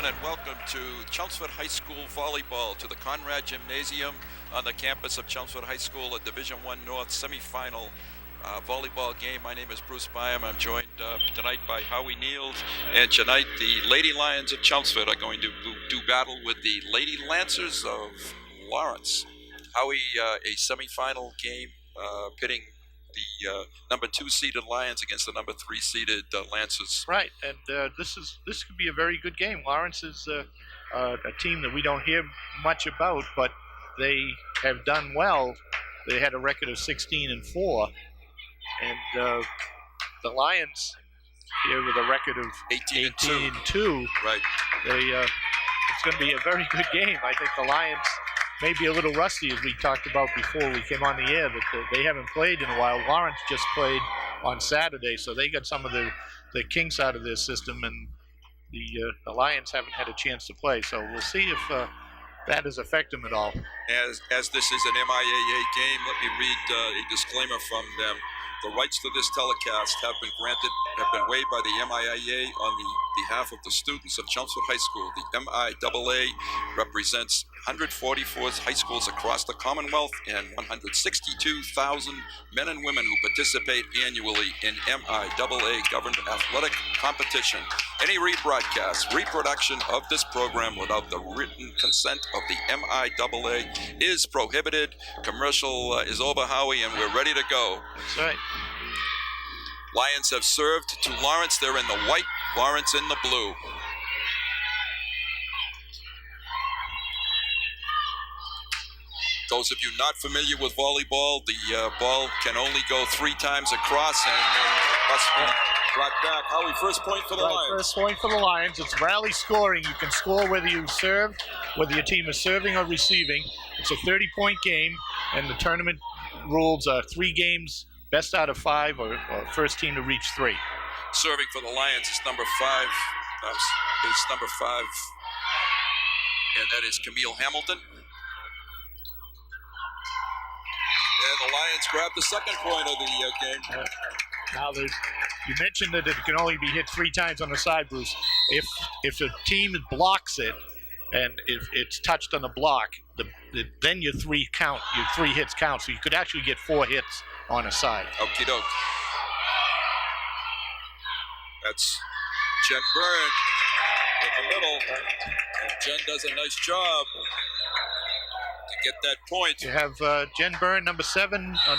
everyone, and welcome to Chelmsford High School Volleyball, to the Conrad Gymnasium on the campus of Chelmsford High School, a Division I North semifinal volleyball game. My name is Bruce Byam. I'm joined tonight by Howie Niels, and tonight the Lady Lions of Chelmsford are going to do battle with the Lady Lancers of Lawrence. Howie, a semifinal game pitting the number 2 seeded Lions against the number 3 seeded Lancers. Right, and this could be a very good game. Lawrence is a team that we don't hear much about, but they have done well. They had a record of 16-4, and the Lions here with a record of 18-2. Right. It's going to be a very good game. I think the Lions may be a little rusty, as we talked about before we came on the air, that they haven't played in a while. Lawrence just played on Saturday, so they got some of the kinks out of their system, and the Lions haven't had a chance to play. So we'll see if that has affected them at all. As this is an MIAA game, let me read a disclaimer from them. The rights to this telecast have been waived by the MIAA on the behalf of the students of Chelmsford High School. The MIAA represents 144 high schools across the Commonwealth and 162,000 men and women who participate annually in MIAA governed athletic competition. Any rebroadcast, reproduction of this program without the written consent of the MIAA is prohibited. Commercial is over, Howie, and we're ready to go. That's right. Lions have served to Lawrence. They're in the white, Lawrence in the blue. Those of you not familiar with volleyball, the ball can only go 3 times across and must be brought back. Howie, first point for the Lions. First point for the Lions. It's rally scoring. You can score whether you serve, whether your team is serving or receiving. It's a 30-point game, and the tournament rules are 3 games, best out of 5, or first team to reach 3. Serving for the Lions is number 5. And that is Camille Hamilton. And the Lions grab the second point of the game. Now, you mentioned that it can only be hit 3 times on the side, Bruce. If the team blocks it, and if it's touched on the block, then your 3 hits count. So you could actually get 4 hits on a side. Okie doke. That's Jen Byrne in the middle. And Jen does a nice job to get that point. You have Jen Byrne, number 7, on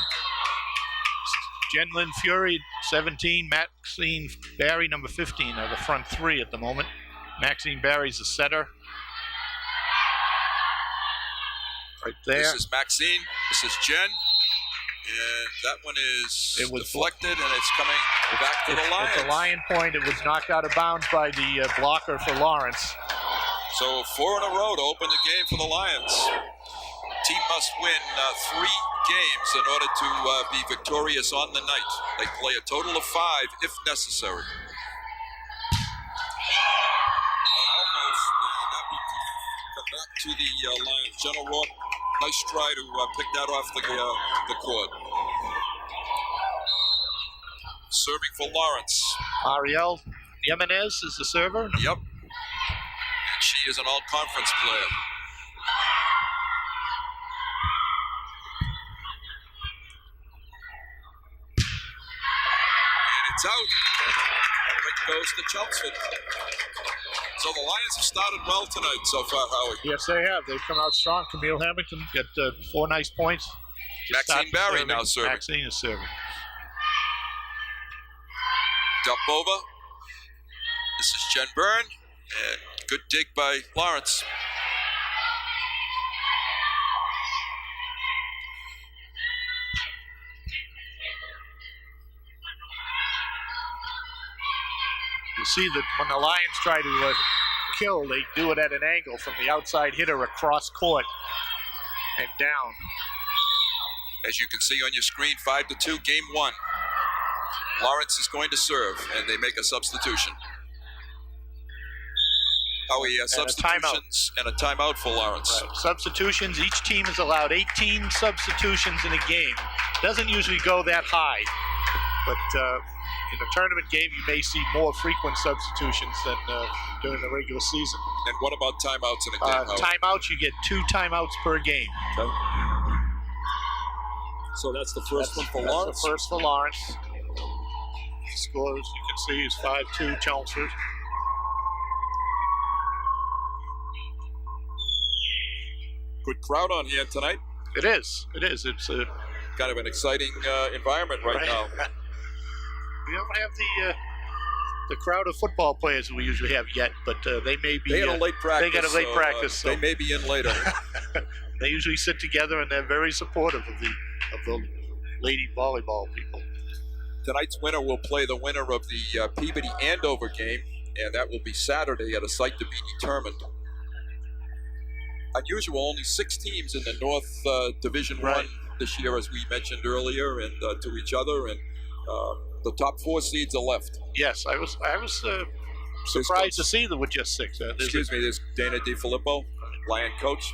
Jen Lynn Fury, 17, Maxine Barry, number 15, are the front 3 at the moment. Maxine Barry's the setter. Right there. This is Maxine. This is Jen. And that one is deflected, and it's coming back to the Lions. It's a Lion point. It was knocked out of bounds by the blocker for Lawrence. So 4 in a row to open the game for the Lions. Team must win 3 games in order to be victorious on the night. They play a total of 5 if necessary. Almost. That would come back to the Lions. Jenna Rourke, nice try to pick that off the court. Serving for Lawrence. Ariel Jimenez is the server. Yep. And she is an all-conference player. It's out. Point goes to Chelmsford. So the Lions have started well tonight so far, Howie. Yes, they have. They've come out strong. Camille Hamilton got 4 nice points. Maxine Barry now serving. Maxine is serving. Dump over. This is Jen Byrne. And good dig by Lawrence. You see that when the Lions try to kill, they do it at an angle from the outside hitter across court and down. As you can see on your screen, 5-2, game 1. Lawrence is going to serve, and they make a substitution. Howie, substitutions and a timeout for Lawrence. Right. Substitutions, each team is allowed 18 substitutions in a game. Doesn't usually go that high, but in a tournament game, you may see more frequent substitutions than during the regular season. And what about timeouts in a game? Timeouts, you get 2 timeouts per game. Okay. So that's the first one for Lawrence? That's the first for Lawrence. Score, as you can see, is 5-2 Chelmsford. Good crowd on here tonight. It is. It's a kind of an exciting environment right now. We don't have the crowd of football players that we usually have yet, but they may be. They had a late practice. They got a late practice. So they may be in later. They usually sit together, and they're very supportive of the lady volleyball people. Tonight's winner will play the winner of the Peabody Andover game, and that will be Saturday at a site to be determined. Unusual, only 6 teams in the North Division One this year, as we mentioned earlier, and to each other, and the top 4 seeds are left. Yes, I was surprised to see there were just 6. Excuse me, there's Dana DiFilippo, Lion coach.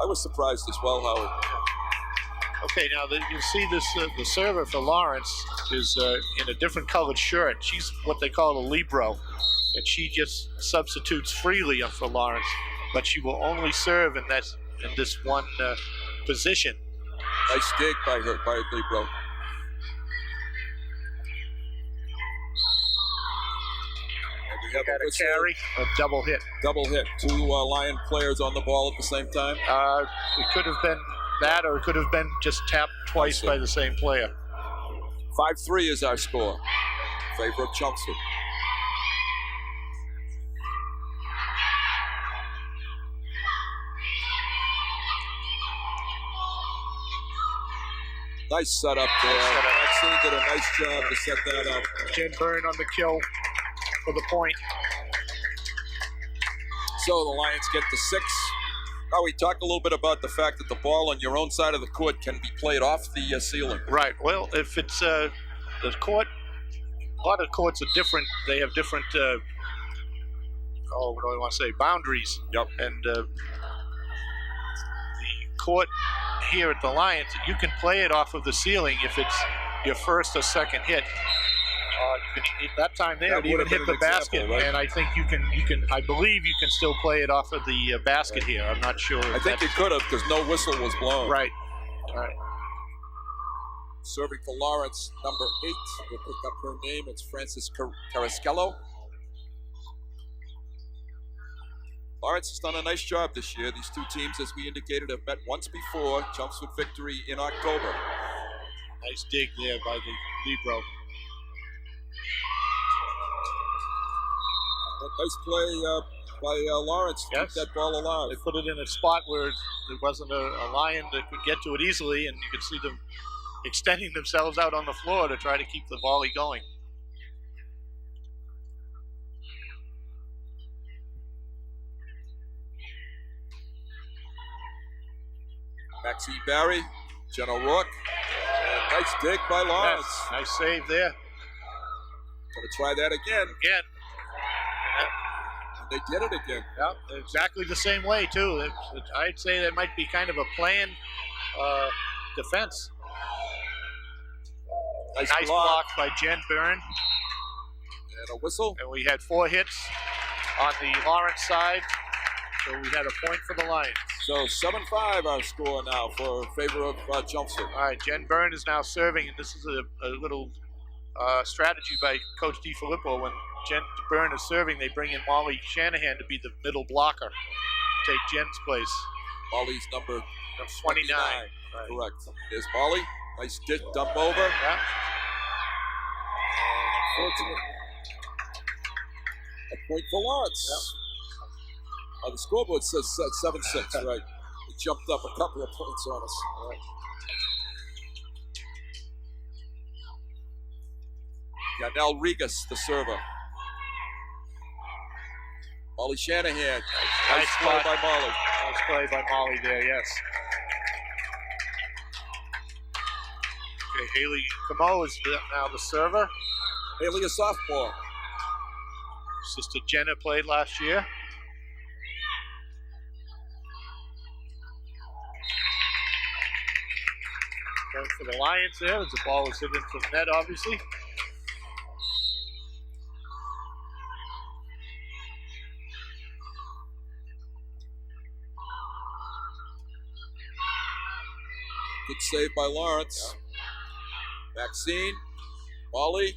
I was surprised as well, Howard. Okay, now you see this. The server for Lawrence is in a different colored shirt. She's what they call a libero, and she just substitutes freely for Lawrence. But she will only serve in this one position. Nice dig by libero. We got a carry, a double hit. Double hit. 2 Lion players on the ball at the same time. It could have been that, or it could have been just tapped twice by the same player. 5-3 is our score. In favor of Chelmsford. Nice setup there. Maxine did a nice job to set that up. Jen Byrne on the kill for the point. So the Lions get to 6. Now we talk a little bit about the fact that the ball on your own side of the court can be played off the ceiling. Right. Well, if it's the court, a lot of courts are different. They have different, what do I want to say, boundaries. Yep. And the court here at the Lions, you can play it off of the ceiling if it's your first or second hit. That time there, it even hit the basket, right? And I think you can. I believe you can still play it off of the basket here. I'm not sure. I think you could have, because no whistle was blown. Right. All right. Serving for Lawrence, number 8. We'll pick up her name. It's Frances Carrasquello. Lawrence has done a nice job this year. These 2 teams, as we indicated, have met once before. Chelmsford victory in October. Nice dig there by the libero. Nice play by Lawrence to keep that ball alive. They put it in a spot where there wasn't a Lion that could get to it easily, and you could see them extending themselves out on the floor to try to keep the volley going. Maxine Barry, Jen O'Rourke, and nice dig by Lawrence. Yes, nice save there. Going to try that again. And they did it again. Yeah, exactly the same way, too. I'd say that might be kind of a planned defense. Nice block by Jen Byrne. And a whistle. And we had 4 hits on the Lawrence side, so we had a point for the Lions. So 7-5 our score now for favor of Chelmsford. All right, Jen Byrne is now serving, and this is a little strategy by Coach DiFilippo. When Jen Byrne is serving, they bring in Molly Shanahan to be the middle blocker, to take Jen's place. Molly's number 29. Right. Correct. There's Molly. Nice dump over. Yeah. Unfortunate. A point for Lawrence. Yep. The scoreboard says 7-6, right? It jumped up a couple of points on us. All right. Yanel Regas, the server. Molly Shanahan. Nice play by Molly. Nice play by Molly there, yes. Okay, Haley Camo is now the server. Haley, a sophomore. Sister Jenna played last year. Going for the Lions there, as the ball was hit into the net, obviously. Good save by Lawrence. Maxine, Molly.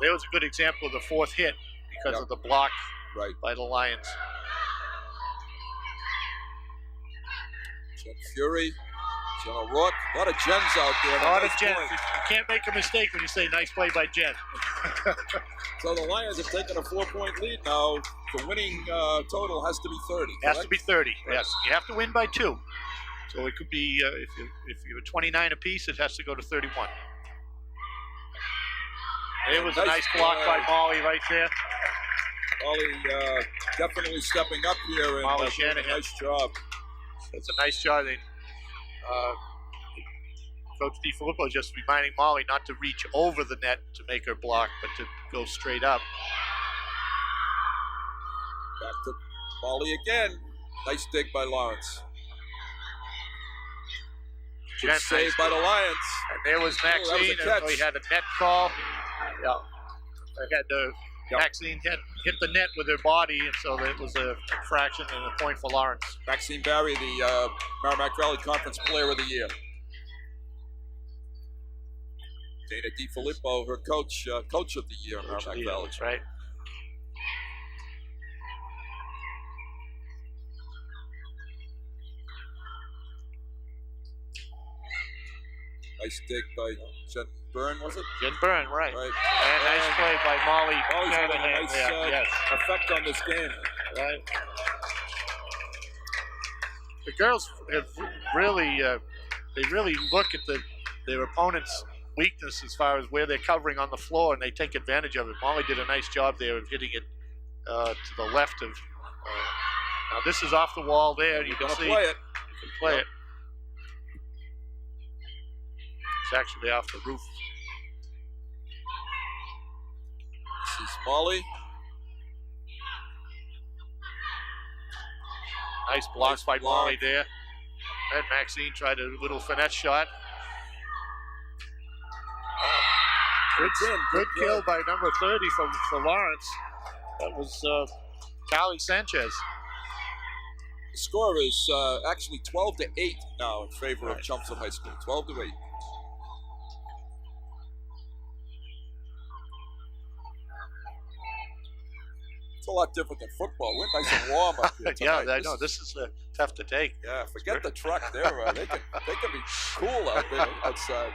There was a good example of the fourth hit because of the block by the Lions. Jen Fury, Jen O'Rourke. A lot of Jens out there. A lot of Jens. You can't make a mistake when you say nice play by Jen. So the Lions have taken a 4-point lead now. The winning total has to be 30. Has to be 30, yes. You have to win by 2. So it could be, if you're 29 apiece, it has to go to 31. It was a nice block by Molly right there. Molly definitely stepping up here and Molly Shanahan. Nice job. It's a nice job. Coach DiFilippo is just reminding Molly not to reach over the net to make her block, but to go straight up. Back to Molly again. Nice dig by Lawrence. Good save by the Lions. And there was Maxine. We had a net call. Yeah. Maxine hit the net with her body, and so it was a fraction and a point for Lawrence. Maxine Barry, the Merrimack Valley Conference Player of the Year. Dana DiFilippo, her coach of the year in Merrimack Valley. Right. Nice dig by Jen Byrne, was it? Jen Byrne, right. And nice play by Molly. Molly's had a nice effect on this game. Right. The girls have really, they really look at their opponent's weakness as far as where they're covering on the floor, and they take advantage of it. Molly did a nice job there of hitting it to the left of. Now this is off the wall there. You can see. Play it. You can play it. It's actually off the roof. This is Molly. Nice blocks by Molly there. And Maxine tried a little finesse shot. Good kill by number 30 for Lawrence. That was Callie Sanchez. The score is actually 12-8 now in favor of Chelmsford High School. 12-8. It's a lot different than football. We're nice and warm up here tonight. Yeah, I know. This is tough to take. Yeah, forget the truck there. They can be cool out there outside.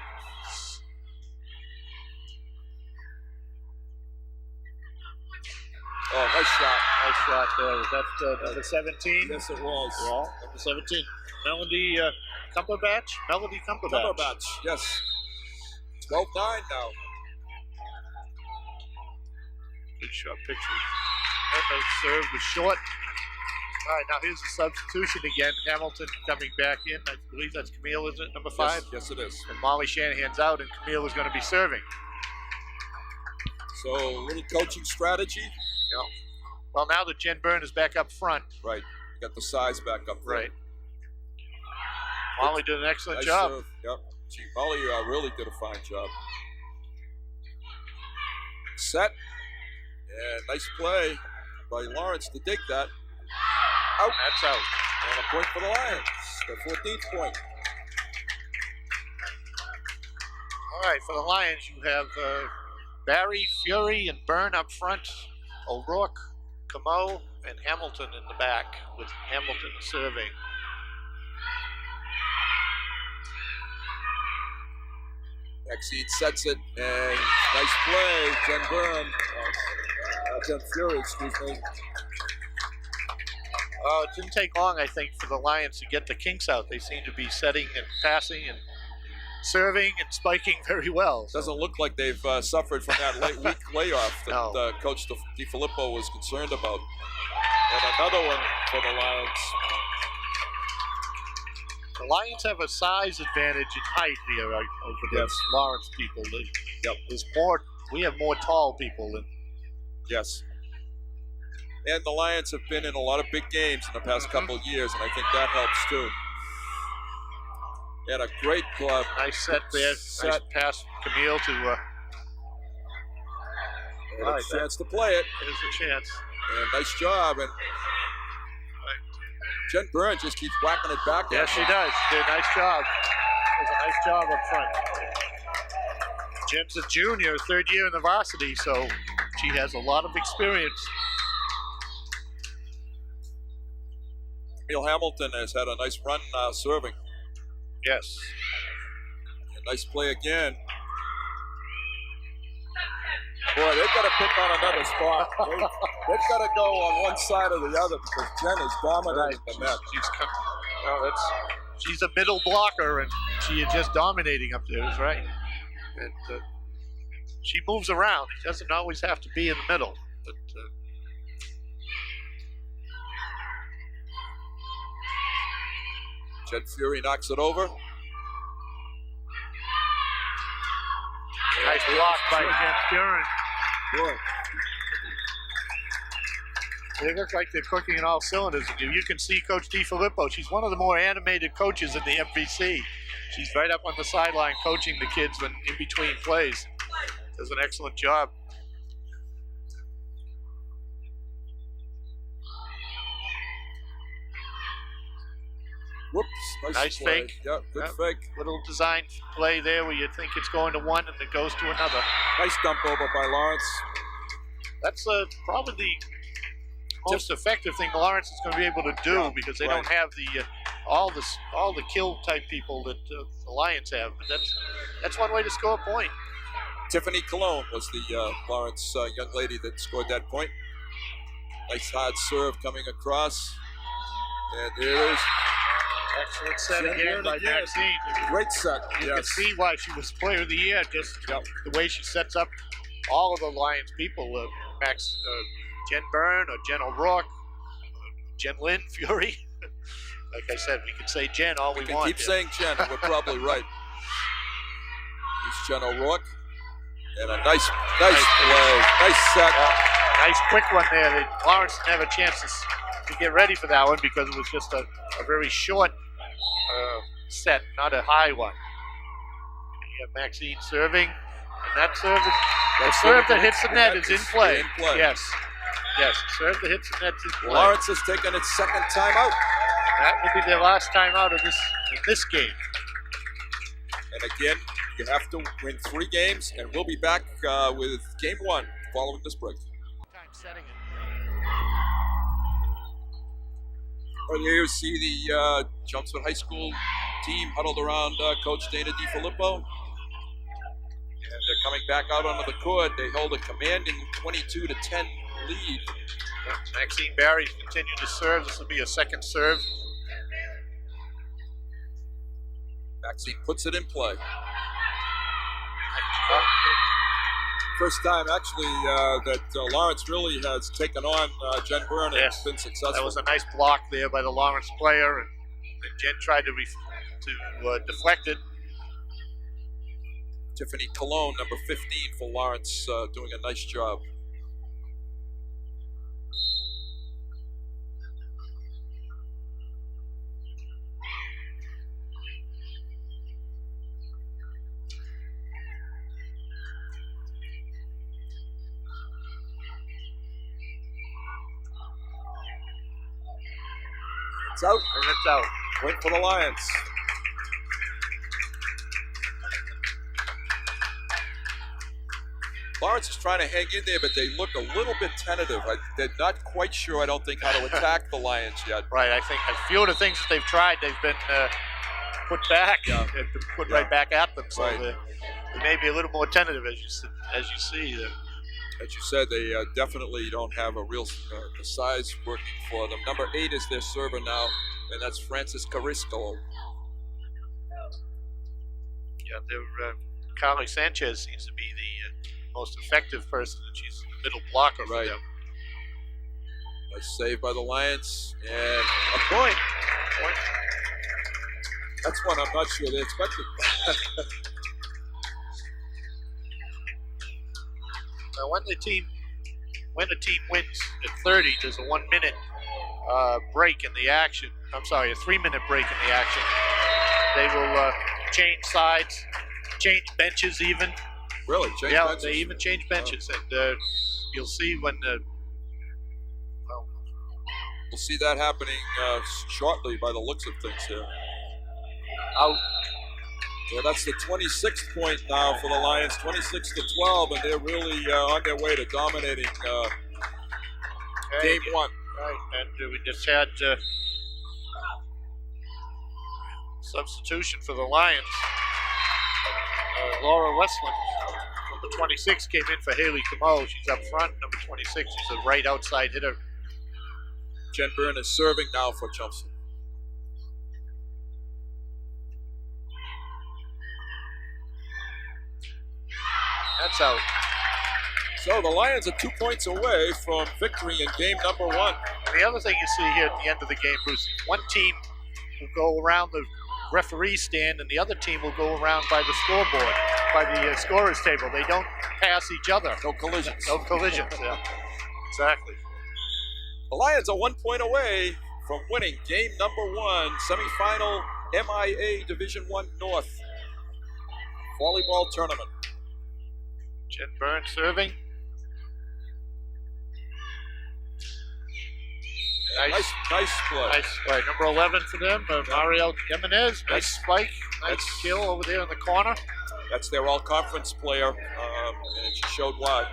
Oh, nice shot. Nice shot there. Was that number 17? Yes, it was. Yeah, number 17. Melody Cumberbatch? Melody Cumberbatch. Cumberbatch, yes. 12-9 now. Good shot picture. That serve was short. All right, now here's the substitution again. Hamilton coming back in. I believe that's Camille, is it? Number 5? Yes, it is. And Molly Shanahan's out, and Camille is going to be serving. So, a little coaching strategy. Yeah. Well, now that Jen Byrne is back up front. Right. Got the size back up there. Right. Molly did an excellent job. Serve. Yep. Gee, Molly really did a fine job. Set. And nice play by Lawrence to dig that. Out. That's out. And a point for the Lions. Their 14th point. All right, for the Lions, you have Barry, Fury, and Byrne up front. O'Rourke, Camo, and Hamilton in the back, with Hamilton serving. Maxine sets it, and nice play, Jen Byrne. Jen Fury, excuse me. It didn't take long, I think, for the Lions to get the kinks out. They seem to be setting and passing and serving and spiking very well. So. Doesn't look like they've suffered from that weak layoff that Coach DiFilippo was concerned about. And another one for the Lions. The Lions have a size advantage in height here over the Lawrence people. There's more. We have more tall people than. Yes. And the Lions have been in a lot of big games in the past couple of years, and I think that helps too. And a great club. Nice set there. Nice pass, Camille to. A chance to play it. There's a chance. And nice job. And Jen Byrne just keeps whacking it back. Yes, she does. She did a nice job. Does a nice job up front. Jen's a junior, third year in the varsity, so she has a lot of experience. Emil Hamilton has had a nice run serving. Yes. A nice play again. Boy, they've got to pick on another spot. They've got to go on one side or the other because Jen is dominating the net. She's a middle blocker, and she is just dominating up there. That's right. And she moves around. It doesn't always have to be in the middle. But Jen Fury knocks it over. Nice block by Jen Fury. Boy. They look like they're cooking in all cylinders. You can see Coach DiFilippo. She's one of the more animated coaches in the MVC. She's right up on the sideline coaching the kids when in between plays. Does an excellent job. Whoops. Nice play. fake. Yep, good fake. Little design play there where you think it's going to one and it goes to another. Nice dump over by Lawrence. That's probably the most effective thing Lawrence is going to be able to do because they don't have the all the kill type people that the Lions have. But that's one way to score a point. Tiffany Cologne was the Lawrence young lady that scored that point. Nice hard serve coming across. And there it is. Excellent set again by Maxine. Great set. You can see why she was Player of the Year, just the way she sets up all of the Lions people. Jen Byrne or Jen O'Rourke, Jen Lynn Fury. Like I said, we can say Jen all we want. Keep saying Jen, and we're probably right. Here's Jen O'Rourke. And a nice play. Nice set. Nice quick one there. Lawrence didn't have a chance to get ready for that one because it was just a very short set, not a high one. You have Maxine serving, and that serve, the serve that hits the net is in play. Yes, the serve that hits the net is in play. Lawrence has taken its second timeout. That will be their last timeout of this game. And again, you have to win 3 games, and we'll be back with game 1 following this break. Time setting it. Right here you see the Chelmsford High School team huddled around Coach Dana DiFilippo. And they're coming back out onto the court. They hold a commanding 22-10 lead. Maxine Barry continued to serve. This will be a second serve. Maxine puts it in play. First time, actually, that Lawrence really has taken on Jen Byrne and been successful. That was a nice block there by the Lawrence player, and Jen tried to deflect it. Tiffany Cologne, number 15 for Lawrence, doing a nice job. It's out. And it's out. Point for the Lions. Lawrence is trying to hang in there, but they look a little bit tentative. They're not quite sure, I don't think, how to attack the Lions yet. Right. I think a few of the things that they've tried, they've been put back. They've been put right back at them. So they may be a little more tentative, as you see. As you said, they definitely don't have a real size working for them. Number 8 is their server now, and that's Francis Carisco. Yeah, Carly Sanchez seems to be the most effective person, and she's the middle blocker for them. Nice save by the Lions, and a point. That's one I'm not sure they expected. Now, when a team wins at 30, there's a 1 minute break in the action. I'm sorry, a 3 minute break in the action. They will change sides, change benches even. Really? Benches? They even change benches, and you'll see when We'll see that happening shortly by the looks of things here. Out. Yeah, that's the 26th point now for the Lions, 26-12, and they're really on their way to dominating game one. Right, and we just had substitution for the Lions. Laura Westland, number 26, came in for Haley Camo. She's up front. Number 26, she's a right outside hitter. Jen Byrne is serving now for Chelmsford. That's out. So the Lions are 2 points away from victory in game number one. And the other thing you see here at the end of the game, Bruce, one team will go around the referee stand and the other team will go around by the scoreboard, by the scorer's table. They don't pass each other. No collisions. No collisions, yeah. Exactly. The Lions are 1 point away from winning game number one, semifinal MIA Division I North volleyball tournament. Jen Byrne serving. Nice play. Nice play. Number 11 for them, Mario Jimenez. Nice spike. Nice skill over there in the corner. That's their all-conference player, and she showed why.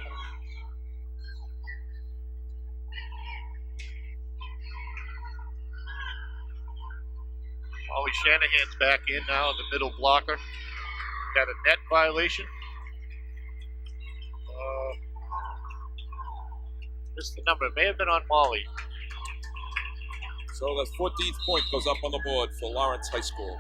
Molly Shanahan's back in now, the middle blocker. Got a net violation. Missed the number. It may have been on Molly. So the 14th point goes up on the board for Lawrence High School.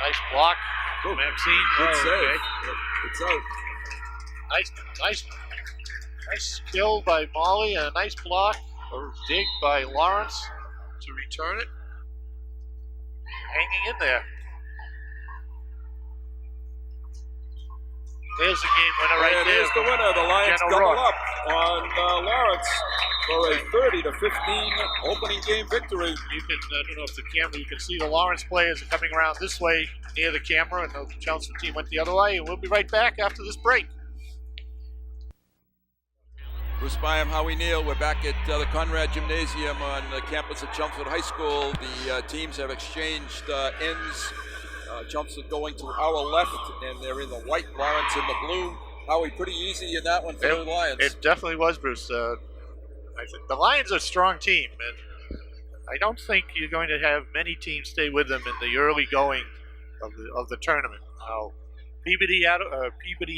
Nice block. Maxine. Good save. Okay. It's out. Nice skill by Molly and a nice block or dig by Lawrence to return it. Hanging in there. There's the game winner right there. There's the winner. The Lions Jenna double Rock. up on Lawrence for a 30-15 opening game victory. You can, I don't know if the camera, you can see the Lawrence players are coming around this way near the camera, and the Chelmsford team went the other way. And we'll be right back after this break. Bruce Byam, Howie Neal, we're back at the Conrad Gymnasium on the campus of Chelmsford High School. The teams have exchanged ends. Chelmsford going to our left, and they're in the white, Lawrence in the blue. Howie, pretty easy in that one for the Lions. It definitely was, Bruce. I think the Lions are a strong team, and I don't think you're going to have many teams stay with them in the early going of the tournament. Now, Peabody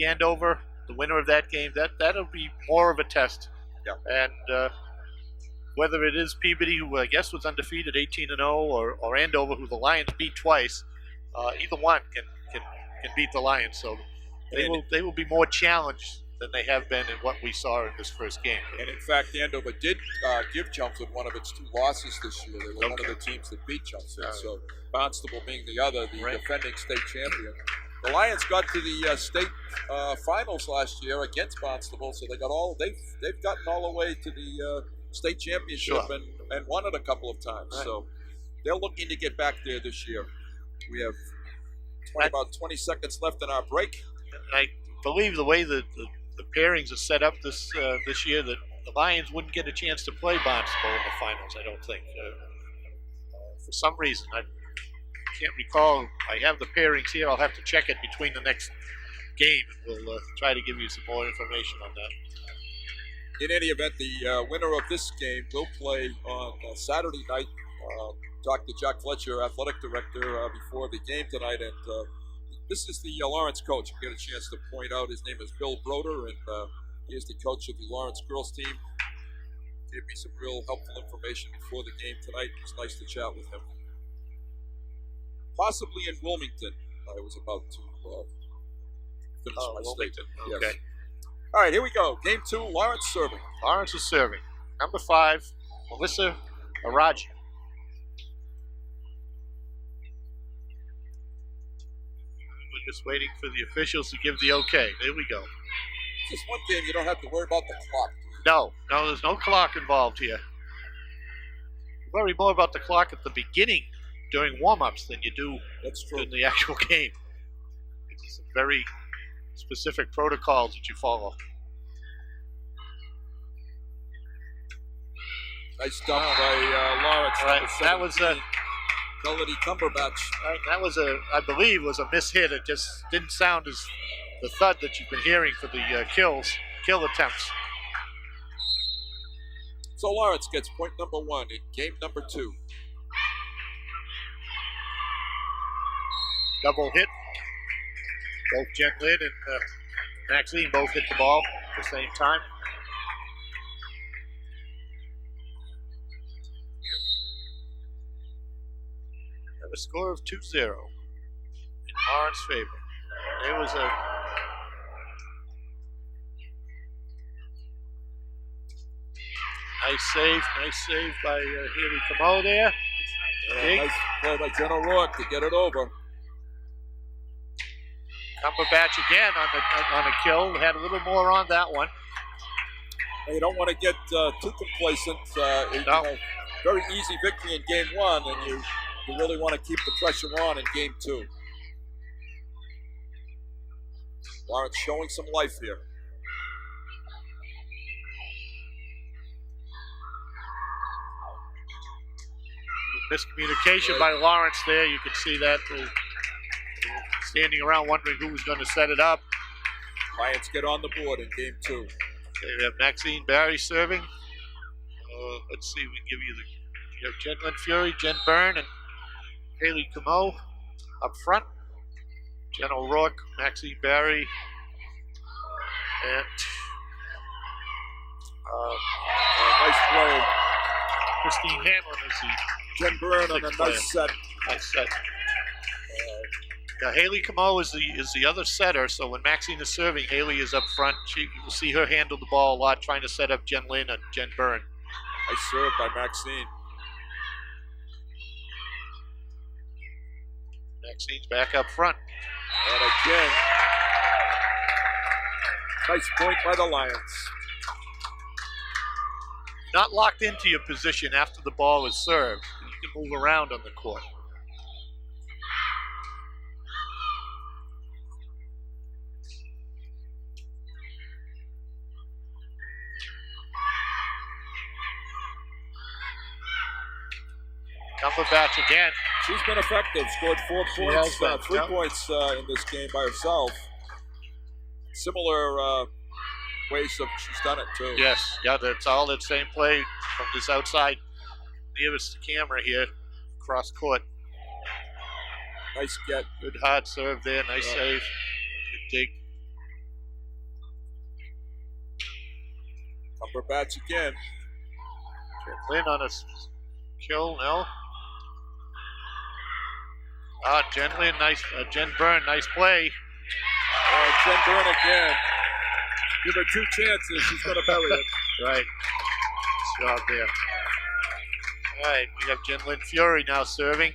Andover, the winner of that game, that'll be more of a test. Yeah. And whether it is Peabody, who I guess was undefeated 18-0, or Andover, who the Lions beat twice, either one can beat the Lions. So they will be more challenged than they have been in what we saw in this first game. And in fact, Andover did give Chelmsford one of its two losses this year. They were one of the teams that beat Chelmsford. So Barnstable being the other, the defending state champion. The Lions got to the state finals last year against Barnstable, so they've gotten all the way to the state championship and won it a couple of times. Right. So they're looking to get back there this year. We have about 20 seconds left in our break. I believe the way that the pairings are set up this year, that the Lions wouldn't get a chance to play Barnstable in the finals, I don't think. For some reason, I can't recall. I have the pairings here. I'll have to check it between the next game, and we'll try to give you some more information on that. In any event, the winner of this game will play on Saturday night. Talked to Jack Fletcher, athletic director, before the game tonight, and this is the Lawrence coach. I get a chance to point out his name is Bill Broder, and he is the coach of the Lawrence girls team. Gave me some real helpful information before the game tonight. It was nice to chat with him. Possibly in Wilmington. I was about to finish my statement. Okay. Yes. All right, here we go. Game two, Lawrence serving. Lawrence is serving. Number 5, Melissa Araji. We're just waiting for the officials to give the okay. There we go. Just one game, you don't have to worry about the clock. No, there's no clock involved here. You worry more about the clock at the beginning during warm-ups than you do in the actual game. It's some very specific protocols that you follow. Nice dump by Lawrence. Right. That was a Melody Cumberbatch. right. That was I believe, was a mishit. It just didn't sound as the thud that you've been hearing for the kill attempts. So Lawrence gets point number 1 in game number 2. Double hit. Both Jen Lynn and Maxine both hit the ball at the same time. A score of 2-0 in Lawrence's favor. There was a nice save by Haley Camo there. Nice play by Jen O'Rourke to get it over. Cumberbatch again on a kill. Had a little more on that one. You don't want to get too complacent. You know, very easy victory in game 1, and you really want to keep the pressure on in game 2. Lawrence showing some life here. Miscommunication by Lawrence there. You can see that. Standing around wondering who was going to set it up. Lions get on the board in game 2. Okay, we have Maxine Barry serving. Let's see, we give you have Jen Lynn Fury, Jen Byrne, and Haley Camo up front. Jen O'Rourke, Maxine Barry, and nice play. Christine Hamlin is the Jen Byrne on a nice set. Nice set. Haley Camo is the other setter, so when Maxine is serving, Haley is up front. You will see her handle the ball a lot, trying to set up Jen Lynn and Jen Byrne. Nice serve by Maxine. Maxine's back up front. And again, nice point by the Lions. Not locked into your position after the ball is served. You can move around on the court. Cumberbatch again. She's been effective. Scored 4 points, 3 yep. points in this game by herself. Similar ways of she's done it too. Yes, yeah, that's all that same play from this outside nearest camera here, cross court. Nice get. Good hard serve there. Nice save. Good dig. Cumberbatch again. Lynn on a kill, no. Jen Lynn, nice. Jen Byrne, nice play. Jen Byrne again. Give her 2 chances. She's going to bury it. Right. Nice job there. All right, we have Jen Lynn Fury now serving.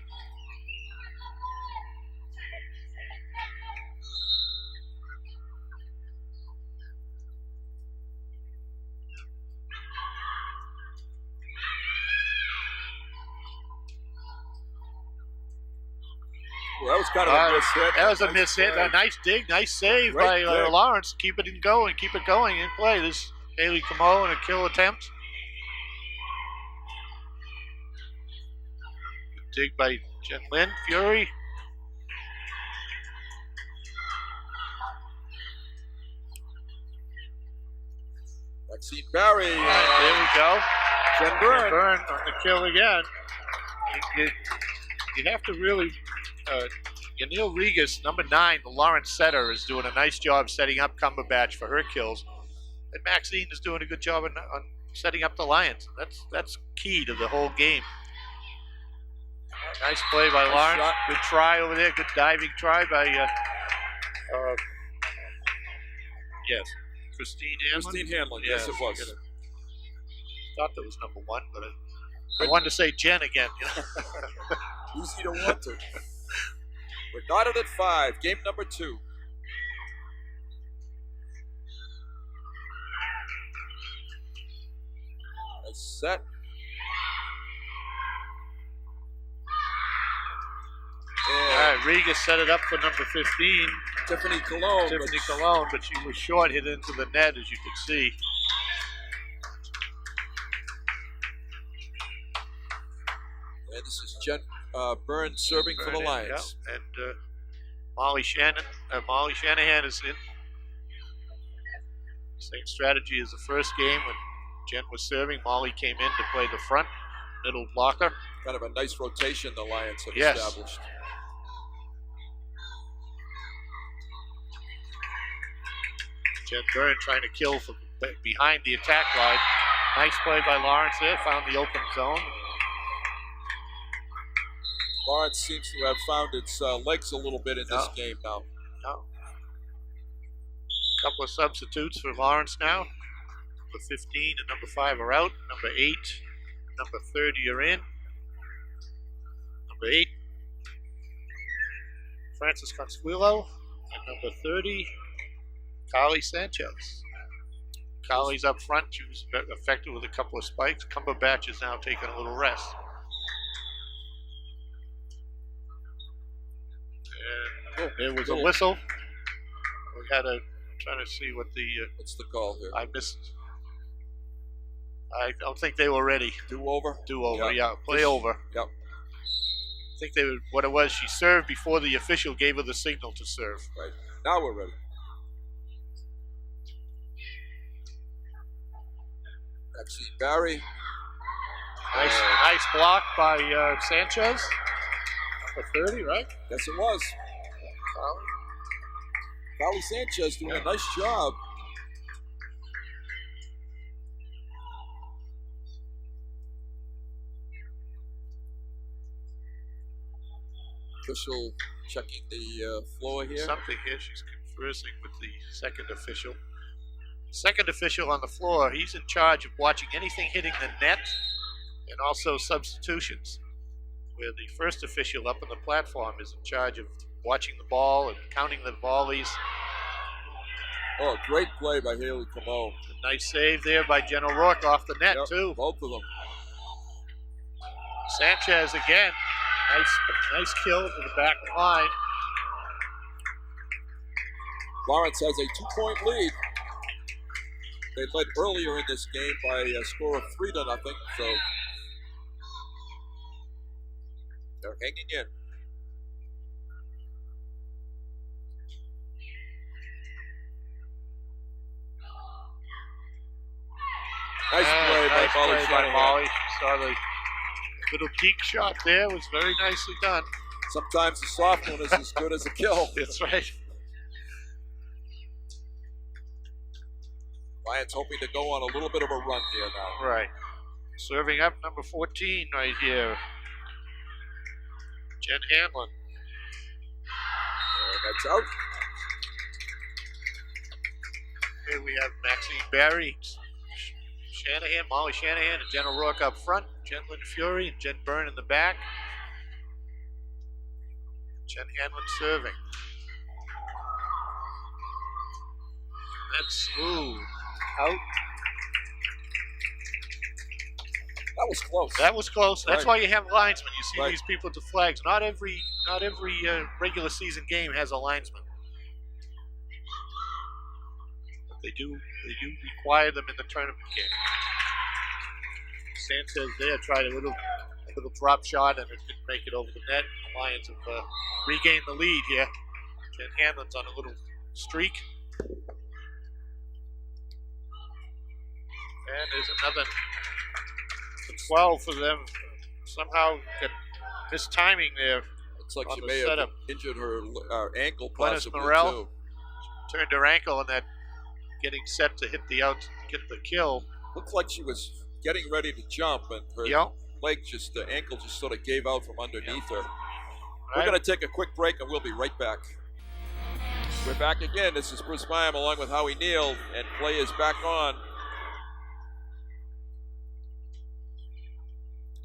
Well, that was kind of a miss hit. That was a miss hit. A nice dig, nice save by Lawrence. Keep it going in play. This Haley Camo and a kill attempt. Good dig by Jen Lynn Fury. Maxine Barry. There we go. Jen Byrne. Jen Byrne on the kill again. You have to really. Yanil Regas, number 9, the Lawrence setter, is doing a nice job setting up Cumberbatch for her kills. And Maxine is doing a good job on setting up the Lions. That's key to the whole game. Nice play by Lawrence. Shot. Good try over there. Good diving try by Christine Hamlin. Christine Hamlin, yes, it was. Thought that was number 1, but I wanted to say Jen again. Easy to want to. We're knotted at 5. Game number 2. Nice set. All right, Regas set it up for number 15. Tiffany Cologne. But she was short, hit into the net, as you can see. And this is Jen Burns serving for the Lions. Yeah. And Molly Shanahan is in. Same strategy as the first game when Jen was serving. Molly came in to play the front, middle blocker. Kind of a nice rotation the Lions have established. Jen Byrne trying to kill from behind the attack line. Nice play by Lawrence there, found the open zone. Lawrence seems to have found its legs a little bit in this game now. Couple of substitutes for Lawrence now. Number 15 and number 5 are out. Number 8, number 30 are in. Number 8, Francis Consuelo. And number 30, Carly Sanchez. Carly's up front. She was effective with a couple of spikes. Cumberbatch is now taking a little rest. And there was a whistle. We had a trying to see what the what's the call here? I missed. I don't think they were ready. Do over. Yeah. Play over. Yep. I think they were. What it was, she served before the official gave her the signal to serve. Right. Now we're ready. Maxine Barry. Nice block by Sanchez. Number 30, right? Yes, it was. Carly Sanchez doing a nice job. Official checking the floor here. Something here. She's conversing with the second official. Second official on the floor, he's in charge of watching anything hitting the net and also substitutions, where the first official up on the platform is in charge of watching the ball and counting the volleys. Oh, great play by Haley Camo. A nice save there by Jen O'Rourke off the net, too. Both of them. Sanchez again. Nice kill to the back line. Lawrence has a 2-point lead. They led earlier in this game by a score of 3-0, so they're hanging in. Nice play by Molly. Saw the little peak shot there. Was very nicely done. Sometimes the soft one is as good as a kill. That's right. Lions hoping to go on a little bit of a run here now. Right. Serving up number 14 right here. Jen Hanlon. And that's out. Here we have Maxine Barry, Shanahan, Molly Shanahan, and Jen O'Rourke up front. Jen Lynn Fury and Jen Byrne in the back. Jen Hanlon serving. That's out. That was close. That was close. That's right. why you have linesmen. You see right. these people with the flags. Not every regular season game has a linesman. But they do require them in the tournament game. Sanchez there tried a little drop shot and it didn't make it over the net. The Lions have regained the lead here. Jen Hanlon's on a little streak. And there's another 12 for them. Somehow got mistiming there. Looks like she may have injured her ankle possibly Morel too. Turned her ankle and that getting set to hit get the kill. Looked like she was getting ready to jump and her leg the ankle just sort of gave out from underneath her. We're going to take a quick break and we'll be right back. We're back again. This is Bruce Byam along with Howie Neal, and play is back on.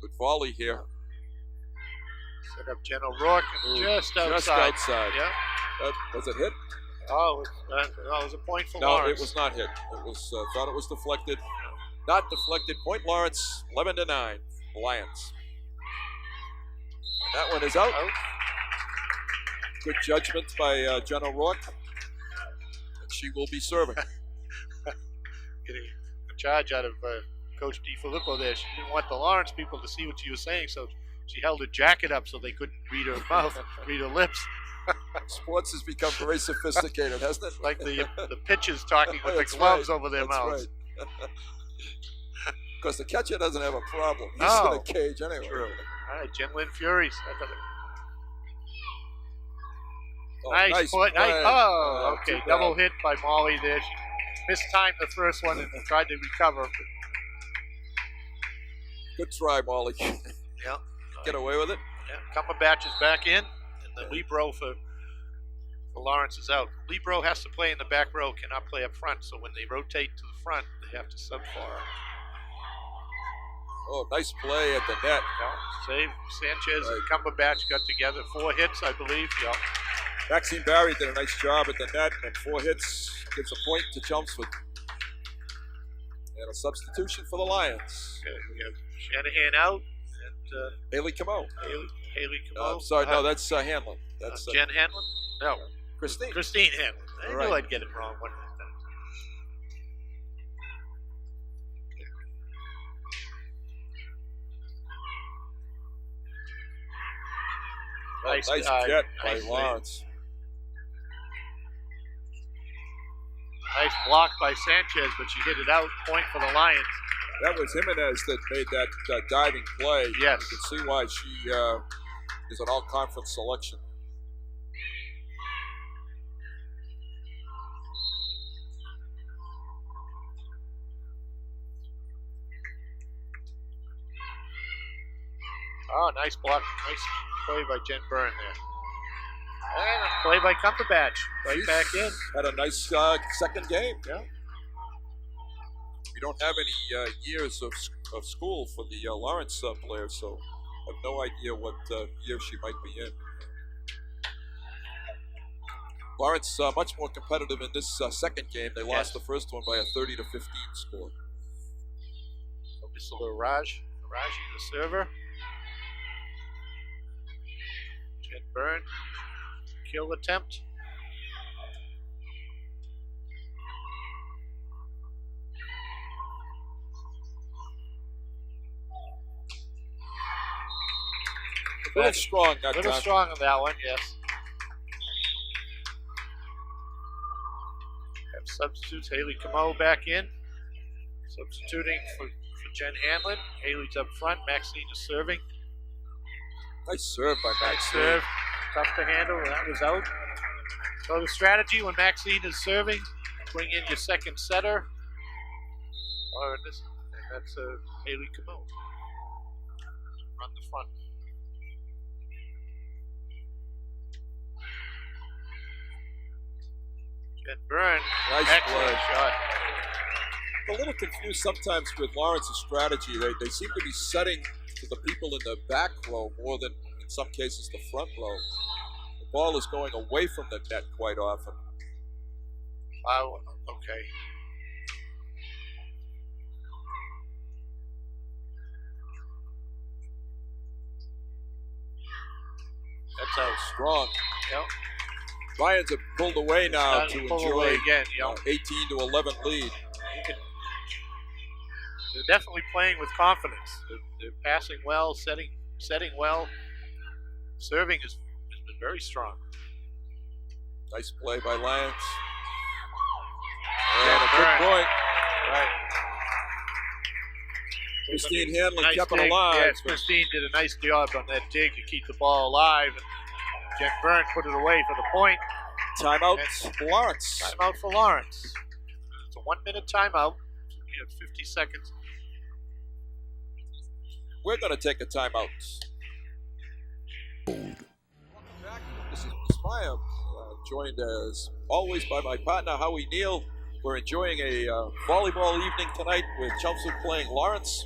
Good volley here. Set up Jen O'Rourke just outside. Just outside. Yeah. Was it hit? Oh, it was a point for Lawrence. No, it was not hit. It was thought it was deflected. Not deflected. Point Lawrence, 11-9. Lions. That one is out. Good judgment by Jen O'Rourke. And she will be serving. Getting a charge out of Coach DiFilippo there. She didn't want the Lawrence people to see what she was saying, so She held her jacket up so they couldn't read her mouth, read her lips. Sports has become very sophisticated, hasn't it? Like the pitchers talking with the gloves over their mouths. Right. Because the catcher doesn't have a problem. He's in a cage anyway. True. All right, Jen Lynn Furies. Nice play. play. Okay. Double hit by Molly there. She mistimed the first one and tried to recover. Good try, Molly. Yeah. Get away with it. Yeah. Cumberbatch is back in, and the Libro for Lawrence is out. Libro has to play in the back row, cannot play up front, so when they rotate to the front, they have to sub for her. Oh, nice play at the net. Yeah. Save. Sanchez and Cumberbatch got together. 4 hits, I believe. Yeah. Maxine Barry did a nice job at the net, and 4 hits gives a point to Chelmsford. And a substitution for the Lions. Okay, we have Shanahan out and Haley Camo. Haley Camo. Sorry, no, that's Hanlon. That's Jen Hanlon? No. Christine Hanlon. I knew I'd get it wrong one time. Nice jet by Lawrence. Nice block by Sanchez, but she hit it out. Point for the Lions. That was Jimenez that made that diving play. Yes. You can see why she is an all-conference selection. Oh, nice block. Nice play by Jen Byrne there. And a play by Cumberbatch. Right back in. Had a nice second game. Yeah. We don't have any years of school for the Lawrence player, so I have no idea what year she might be in. Lawrence much more competitive in this second game. They lost the first one by a 30-15 score. Whistle to Raji, the server. Jen Byrne. Kill attempt. A little strong that time. A little strong on that one, yes. Have substitutes. Haley Camo back in. Substituting for Jen Hanlon. Haley's up front. Maxine is serving. Nice serve by Maxine. Nice serve. Tough to handle. That was out. So the strategy when Maxine is serving, bring in your second setter. Or this, and that's Haley Camo. Run the front. Jen Byrne. Nice Excellent shot. I'm a little confused sometimes with Lawrence's strategy. They seem to be setting to the people in the back row more than, in some cases, the front row. The ball is going away from the net quite often. Oh, okay. That's how strong. Yep. Lions have pulled away now to enjoy again, 18-11 lead. They're definitely playing with confidence. They're passing well, setting well. Serving has been very strong. Nice play by Lions. And a good point. Right. Christine Hanlon kept it dig. alive. Yes, Christine did a nice job on that dig to keep the ball alive. Jen Byrne put it away for the point. Timeout for Lawrence. Timeout for Lawrence. It's a 1-minute timeout. We have 50 seconds. We're going to take a timeout. Welcome back. This is Spire, joined as always by my partner Howie Neal. We're enjoying a volleyball evening tonight with Chelmsford playing Lawrence,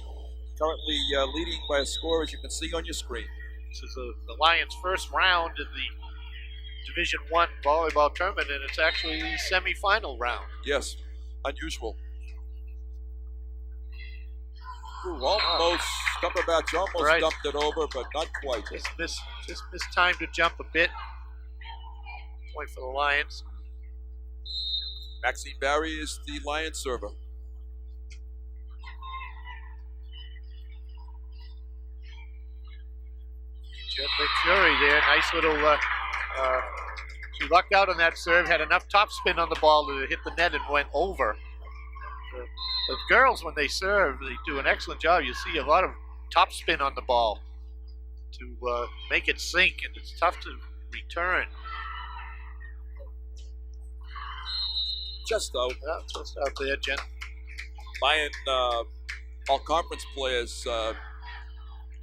currently leading by a score as you can see on your screen. This is the Lions' first round in the Division I volleyball tournament, and it's actually the semifinal round. Yes, unusual. Almost, Cumberbatch almost dumped it over, but not quite. Just missed time to jump a bit. Point for the Lions. Maxine Barry is the Lions server. Jen Fury there, nice little. She lucked out on that serve, had enough topspin on the ball to hit the net and went over. The girls, when they serve, they do an excellent job. You see a lot of topspin on the ball to make it sink, and it's tough to return. Just out. Yeah, just out there, Jen. Lion all-conference players,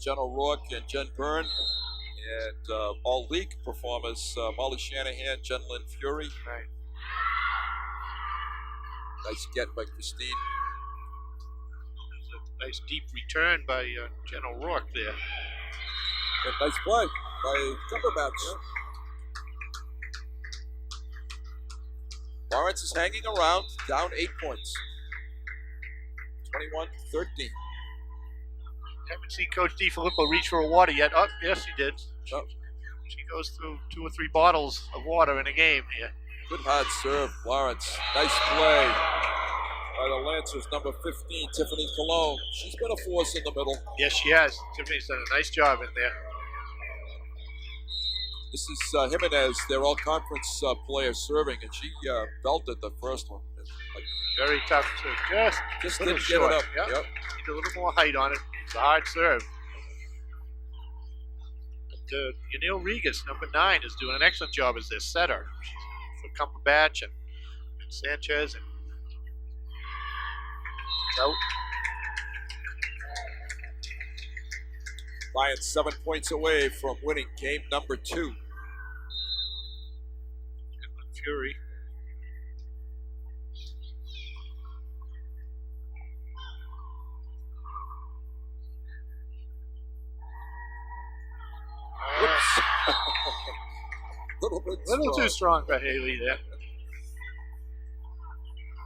Jen O'Rourke and Jen Byrne, and all-league performers, Molly Shanahan, Jen Lynn Fury. Right. Nice get by Christine. A nice deep return by Jen O'Rourke there. And nice play by Cumberbatch. Yeah. Lawrence is hanging around, down 8 points. 21-13. Haven't seen Coach DiFilippo reach for a water yet. Oh, yes, he did. Oh. She goes through 2 or 3 bottles of water in a game here. Good hard serve, Lawrence. Nice play by the Lancers, number 15, Tiffany Cologne. She's been a force in the middle. Yes, she has. Tiffany's done a nice job in there. This is Jimenez, their all-conference player serving, and she belted the first one. Very tough to just a little didn't short. get it up. Yep. Yep. Need a little more height on it. It's a hard serve. But Yanil Regas, number 9, is doing an excellent job as their setter for Cumberbatch and Sanchez. And out. Lions 7 points away from winning game number 2. Fury. Whoops. Little too strong for Haley there.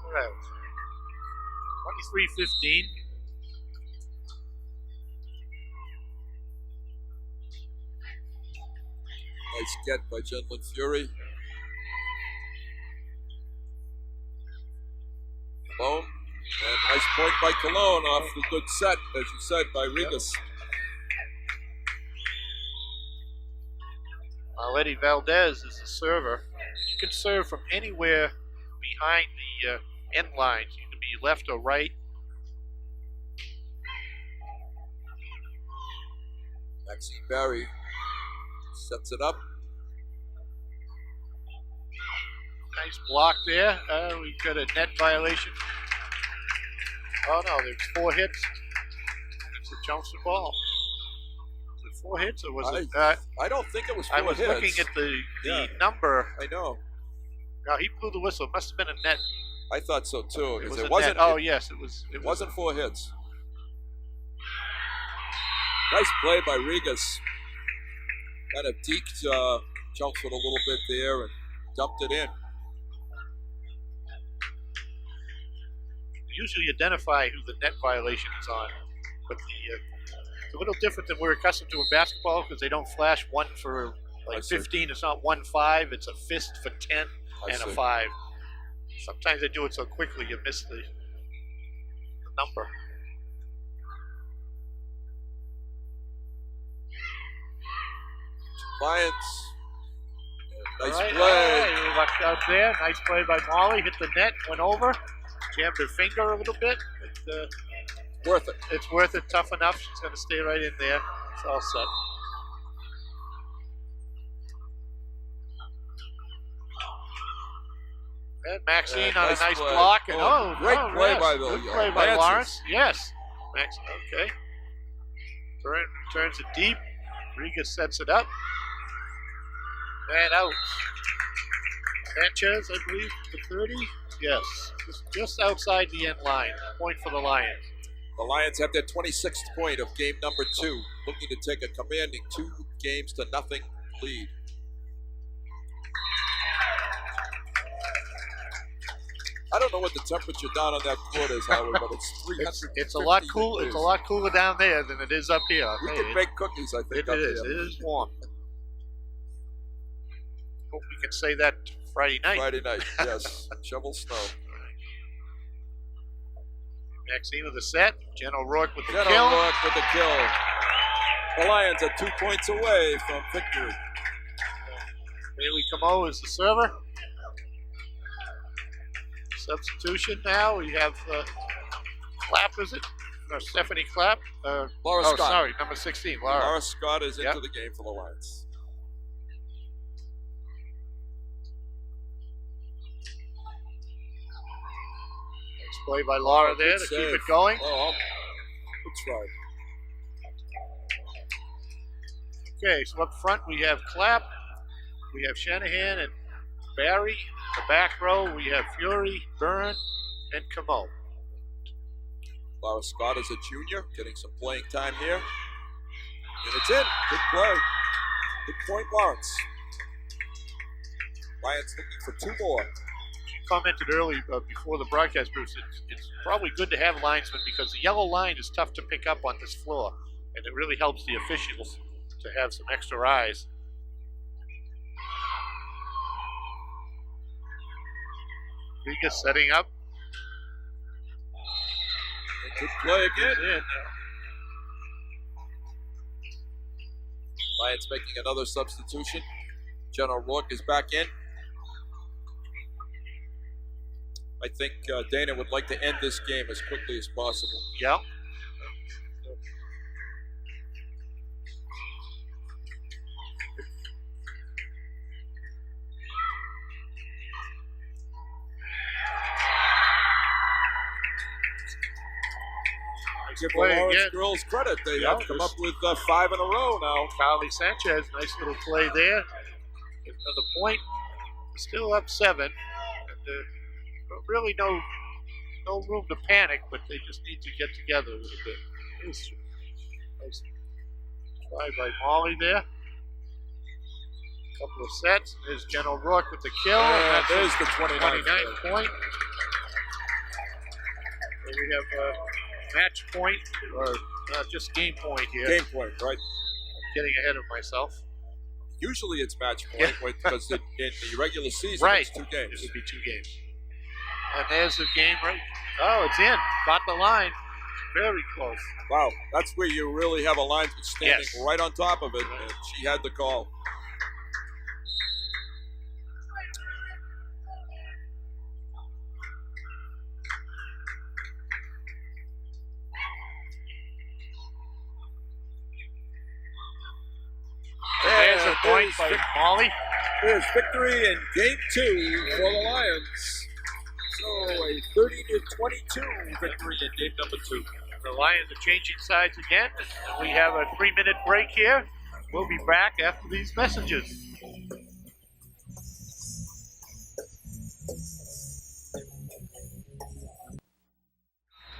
All right. 23-15. Nice get by Jen Lynn Fury. Cologne. And nice point by Cologne off the good set, as you said, by Regas. Letty Valdez is the server. You can serve from anywhere behind the end lines. You can be left or right. Maxine Barry sets it up. Nice block there. We got a net violation. Oh no, there's 4 hits. It's a Johnson ball. Was it 4 hits or was it? I don't think it was 4 hits. I was looking at the number. I know. No, he blew the whistle. It must have been a net. I thought so too. It wasn't. Oh yes, it was. It wasn't 4 hits. Nice play by Regas. Kind of deked Chelmsford a little bit there and dumped it in. Usually identify who the net violation is on, but it's a little different than we're accustomed to in basketball because they don't flash 1 for like 15. It's not 1-5. It's a fist for 10 and a 5. Sometimes they do it so quickly you miss the number. Lions. Nice play. Right, lucked out there. Nice play by Molly. Hit the net. Went over. Jammed her finger a little bit. Worth it. It's worth it. Tough enough. She's going to stay right in there. It's all set. And Maxine on nice a nice play. block. And great play yes. by the Good play by Lancers. Lawrence. Yes. Max. Okay. Turns it deep. Regas sets it up. And out. Sanchez, I believe, the 30. Yes. Just outside the end line. Point for the Lions. The Lions have their 26th point of game number 2, looking to take a commanding 2-0 lead. I don't know what the temperature down on that court is, Howard, but it's 300. It's a lot cool. It's a lot cooler down there than it is up here. We can bake cookies, I think. It is. It is warm. Hope we can say that Friday night. Friday night, yes. Shovel snow. Maxine with the set. Jen O'Rourke with the Jen kill. O'Rourke with the kill. The Lions are 2 points away from victory. Bailey Camo is the server. Substitution now. We have Clapp, is it? No, Stephanie Clapp. Laura Scott. Sorry, number 16, Laura. Laura Scott is into the game for the Lions. Nice play by Laura there to keep it going. Oh, good try. Okay, so up front we have Clapp, we have Shanahan and Barry. The back row we have Fury, Byrne, and Camo. Laura Scott is a junior, getting some playing time here. And it's in. Good play. Good point, Lawrence. Lions looking for 2 more. She commented early before the broadcast, Bruce, it's probably good to have linesmen because the yellow line is tough to pick up on this floor, and it really helps the officials to have some extra eyes. Riga setting up. Good play again. Lions making another substitution. Jenna Rourke is back in. I think Dana would like to end this game as quickly as possible. Yeah. Give the Lawrence girls credit. They have come up with 5 in a row now. Carly Sanchez, nice little play there. Another point. Still up 7. And, really no room to panic, but they just need to get together a little bit. Nice try by Molly there. Couple of sets. There's Jen O'Rourke with the kill. And there's the 29th point. So we have match point, or just game point here. Game point, right? I'm getting ahead of myself. Usually it's match point because in the regular season it's 2 games. It would be 2 games. And there's the game right. Oh, it's in. Got the line. Very close. Wow, that's where you really have a linesman standing right on top of it, and she had the call. There's a point by Molly. There's victory in game 2 for the Lions. So a 30-22 victory in game number 2. The Lions are changing sides again. We have a 3-minute break here. We'll be back after these messages.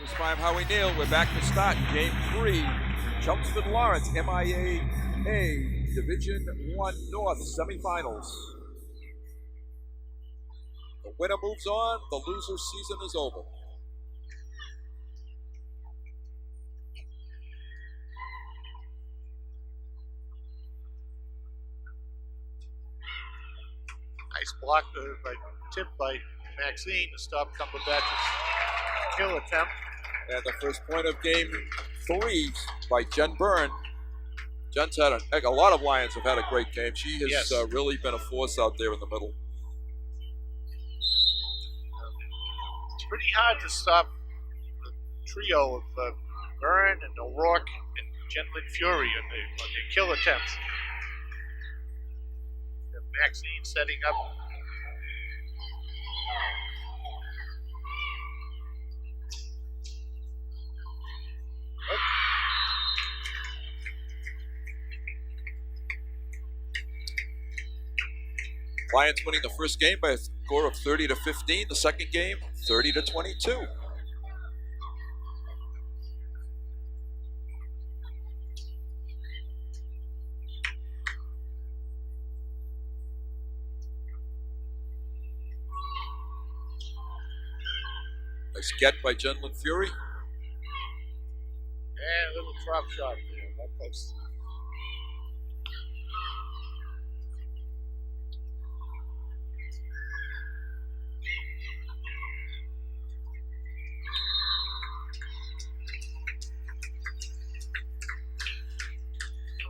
This time, Howie Neal. We're back to start game 3. Chelmsford Lawrence, MIAA Division 1 North semifinals. The winner moves on. The loser's season is over. Nice block tip by Maxine to stop Cumberbatch's kill attempt. And the first point of game 3 by Jen Byrne. Jen's had a lot of Lions have had a great game. She has really been a force out there in the middle. It's pretty hard to stop the trio of Byrne and O'Rourke and Jenlyn Fury on their kill attempts. Maxine setting up. Lions winning the first game by a score of 30-15. The second game, 30-22. Nice get by Jenlyn Fury. And a little drop shot there. That post.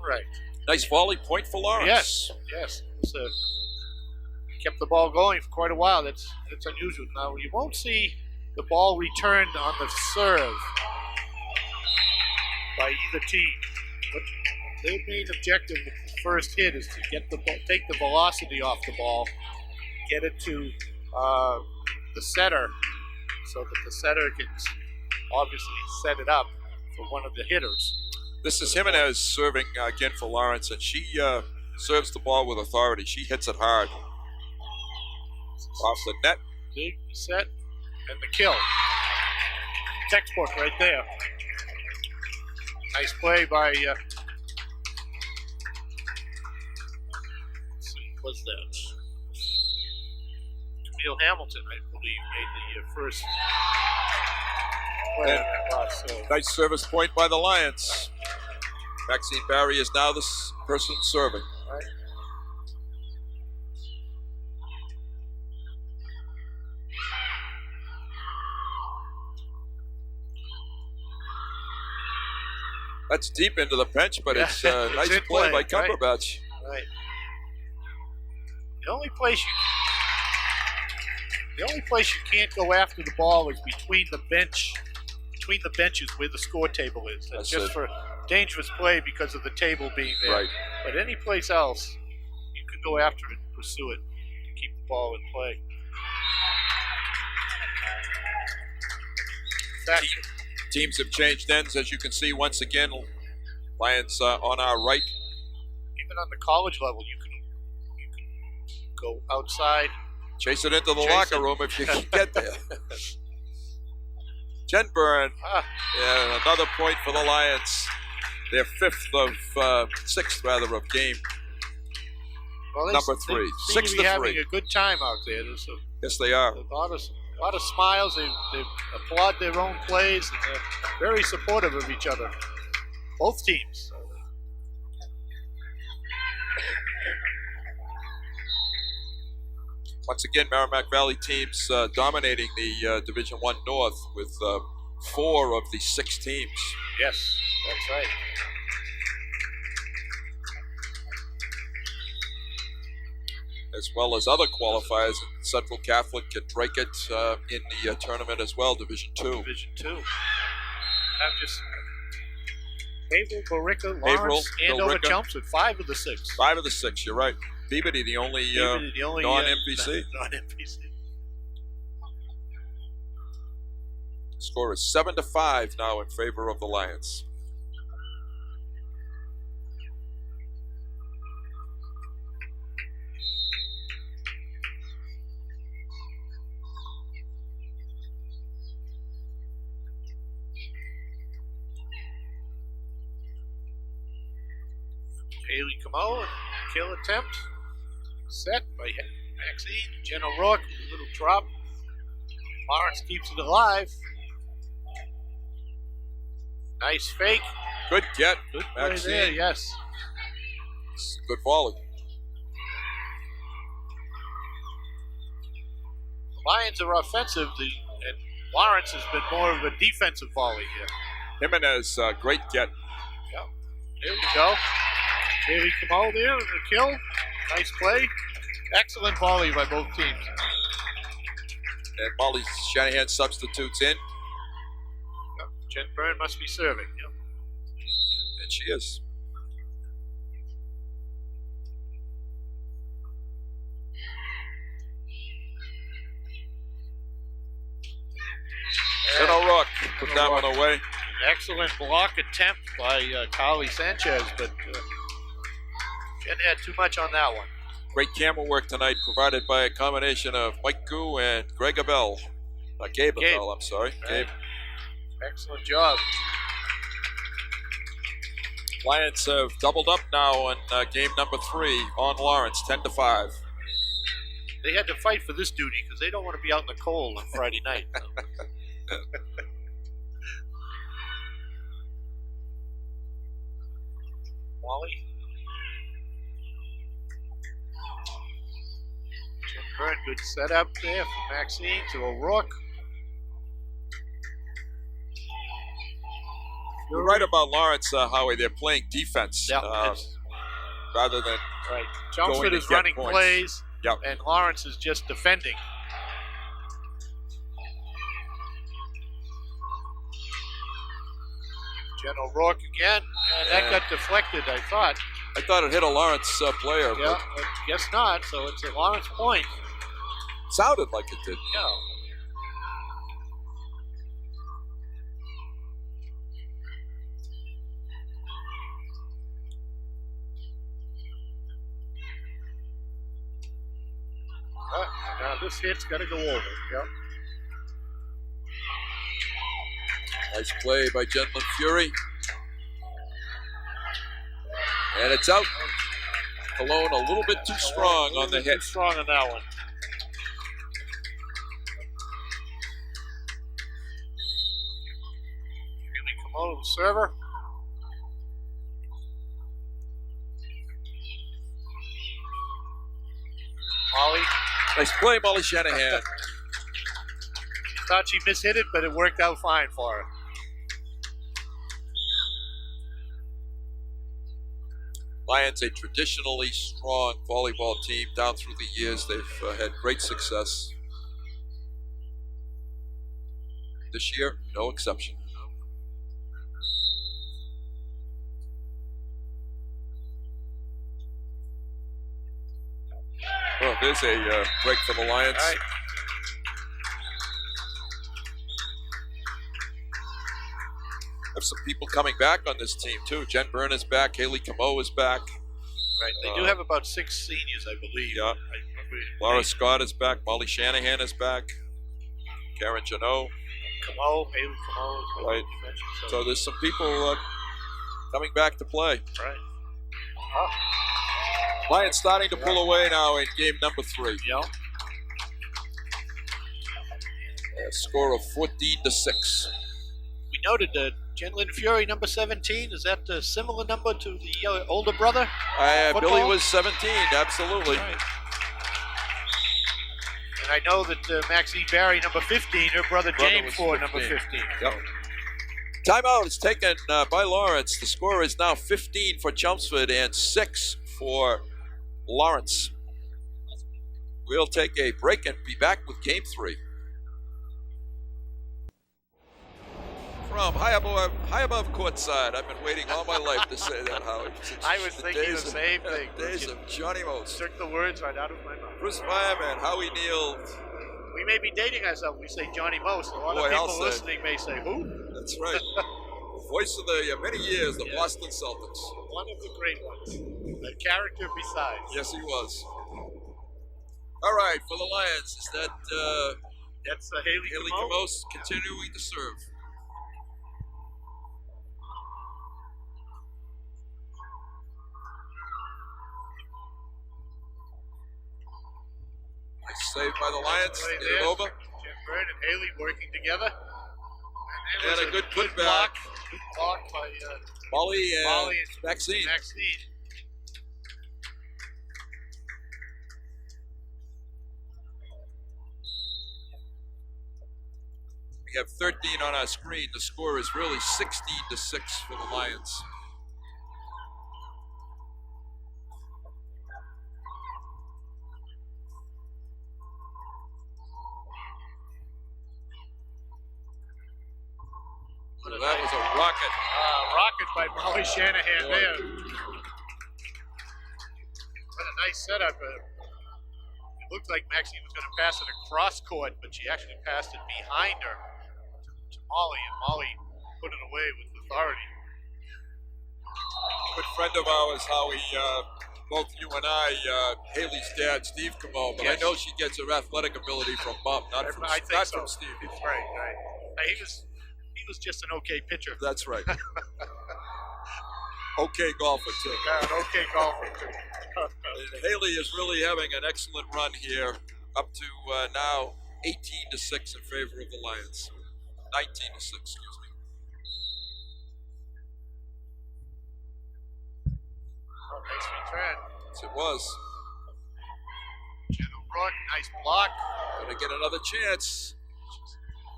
Correct. Nice volley point for Lawrence. Yes. It's, kept the ball going for quite a while. That's unusual. Now, you won't see the ball returned on the serve by either team. But their main objective with the first hit is to get the ball, take the velocity off the ball, get it to the setter, so that the setter can obviously set it up for one of the hitters. This is Jimenez serving again for Lawrence, and she serves the ball with authority. She hits it hard. Off the net. Big set and the kill. Textbook right there. Nice play by, let's see, what's that? Camille Hamilton, I believe, made the first play. Nice service point by the Lions. Maxine Barry is now the person serving. Right. That's deep into the bench, but it's a nice play by Cumberbatch. Right. The only place you can't go after the ball is between the benches where the score table is. That's just for dangerous play because of the table being there. Right. But any place else, you can go after it and pursue it to keep the ball in play. Teams have changed ends, as you can see once again. Lions on our right. Even on the college level, you can go outside. Chase it into the locker room if you can get there. Jen Byrne, yeah, another point for the Lions. Their sixth of game. Well, number 3. They 6 seem to to be having 3. a good time out there. Yes, they are. A lot of smiles. They applaud their own plays, and they're very supportive of each other. Both teams. Once again, Merrimack Valley teams dominating the Division I North with 4 of the 6 teams. Yes, that's right. As well as other qualifiers. Central Catholic can break it in the tournament as well, Division II. Division II. I'm just Haverhill, Borica, Lawrence, Andover, Chelmsford, 5 of the 6. 5 of the 6, you're right. Peabody, the only non-MVC. Non-MVC. Score is 7-5 now in favor of the Lions. Haley Camo, kill attempt. Set by Maxine. Jen O'Rourke, a little drop. Lawrence keeps it alive. Nice fake. Good get. Good play there, yes. Good volley. The Lions are offensive, and Lawrence has been more of a defensive volley here. Jimenez, great get. Yep. There we go. Haley Camo there with the kill. Nice play. Excellent volley by both teams. And Molly Shanahan substitutes in. Yep. Jen Byrne must be serving. Yep. And she is. And O'Rourke put that one away. An excellent block attempt by Carly Sanchez, but Jen had too much on that one. Great camera work tonight, provided by a combination of Mike Gu and Greg Abell. Gabe Abell, I'm sorry. Right. Gabe. Excellent job. Lions have doubled up now in game number 3 on Lawrence, 10-5. They had to fight for this duty because they don't want to be out in the cold on Friday night. Wally. Jen Byrne, good setup there for Maxine to O'Rourke. You're right about Lawrence, Howie. They're playing defense rather than Chelmsford is running plays, yep. and Lawrence is just defending. Jen O'Rourke again, and that got deflected, I thought. I thought it hit a Lawrence player. Yeah, but guess not, so it's a Lawrence point. Sounded like it did. Yeah. Now this hit's got to go over. Yep. Nice play by Gentleman Fury. And it's out. Cologne a little bit too strong on the hit. Too strong on that one. Really come over the server. Molly. Nice play, Molly Shanahan. Thought she mishit it, but it worked out fine for her. Lions, a traditionally strong volleyball team down through the years. They've had great success. This year, no exception. Well, there's a break for the Lions. All right. Have some people coming back on this team too. Jen Byrne is back. Haley Camo is back. Right. They do have about 6 seniors, I believe. Yeah. Laura Scott is back. Molly Shanahan is back. Karen Janot. Camo, Haley Camo. Right. So there's some people coming back to play. Right. Lions starting to pull away now in game number 3. Yeah. A score of 14-6. We noted that Jen Lynn Fury, number 17, is that a similar number to the older brother? Billy was 17, absolutely. Right. And I know that Maxine Barry, number 15, her brother James Ford, number 15. Yep. Timeout is taken by Lawrence. The score is now 15 for Chelmsford and 6 for Lawrence. We'll take a break and be back with game 3. From high above courtside. I've been waiting all my life to say that, Howard. I was thinking the same thing. Days of Johnny Most. Took the words right out of my mouth. Bruce Fireman, Howie Neal. We may be dating ourselves. We say Johnny Most. A lot of people listening may say, who? That's right. Voice of the many years, the Boston Celtics. One of the great ones. A character besides. Yes, he was. All right, for the Lions, is that that's Haley Camos continuing to serve. Nice save by the Lions. Get it over. Jen Byrne and Haley working together. And a good putback. Good block by Molly and Maxine. We have 13 on our screen. The score is really 16-6 for the Lions. That was a rocket. Rocket by Molly Shanahan there. What a nice setup. It looked like Maxine was going to pass it across court, but she actually passed it behind her to Molly, and Molly put it away with authority. Good friend of ours, Howie, both you and I, Haley's dad, Steve Camo, but I know she gets her athletic ability from Mom, not from Steve. That's right. He was just an okay pitcher. That's right. Okay golfer, too. Yeah, an okay golfer, too. And Haley is really having an excellent run here, up to now 18-6 in favor of the Lions. 19-6, excuse me. Oh, nice return. Yes, it was. Jen O'Rourke, nice block. Gonna get another chance.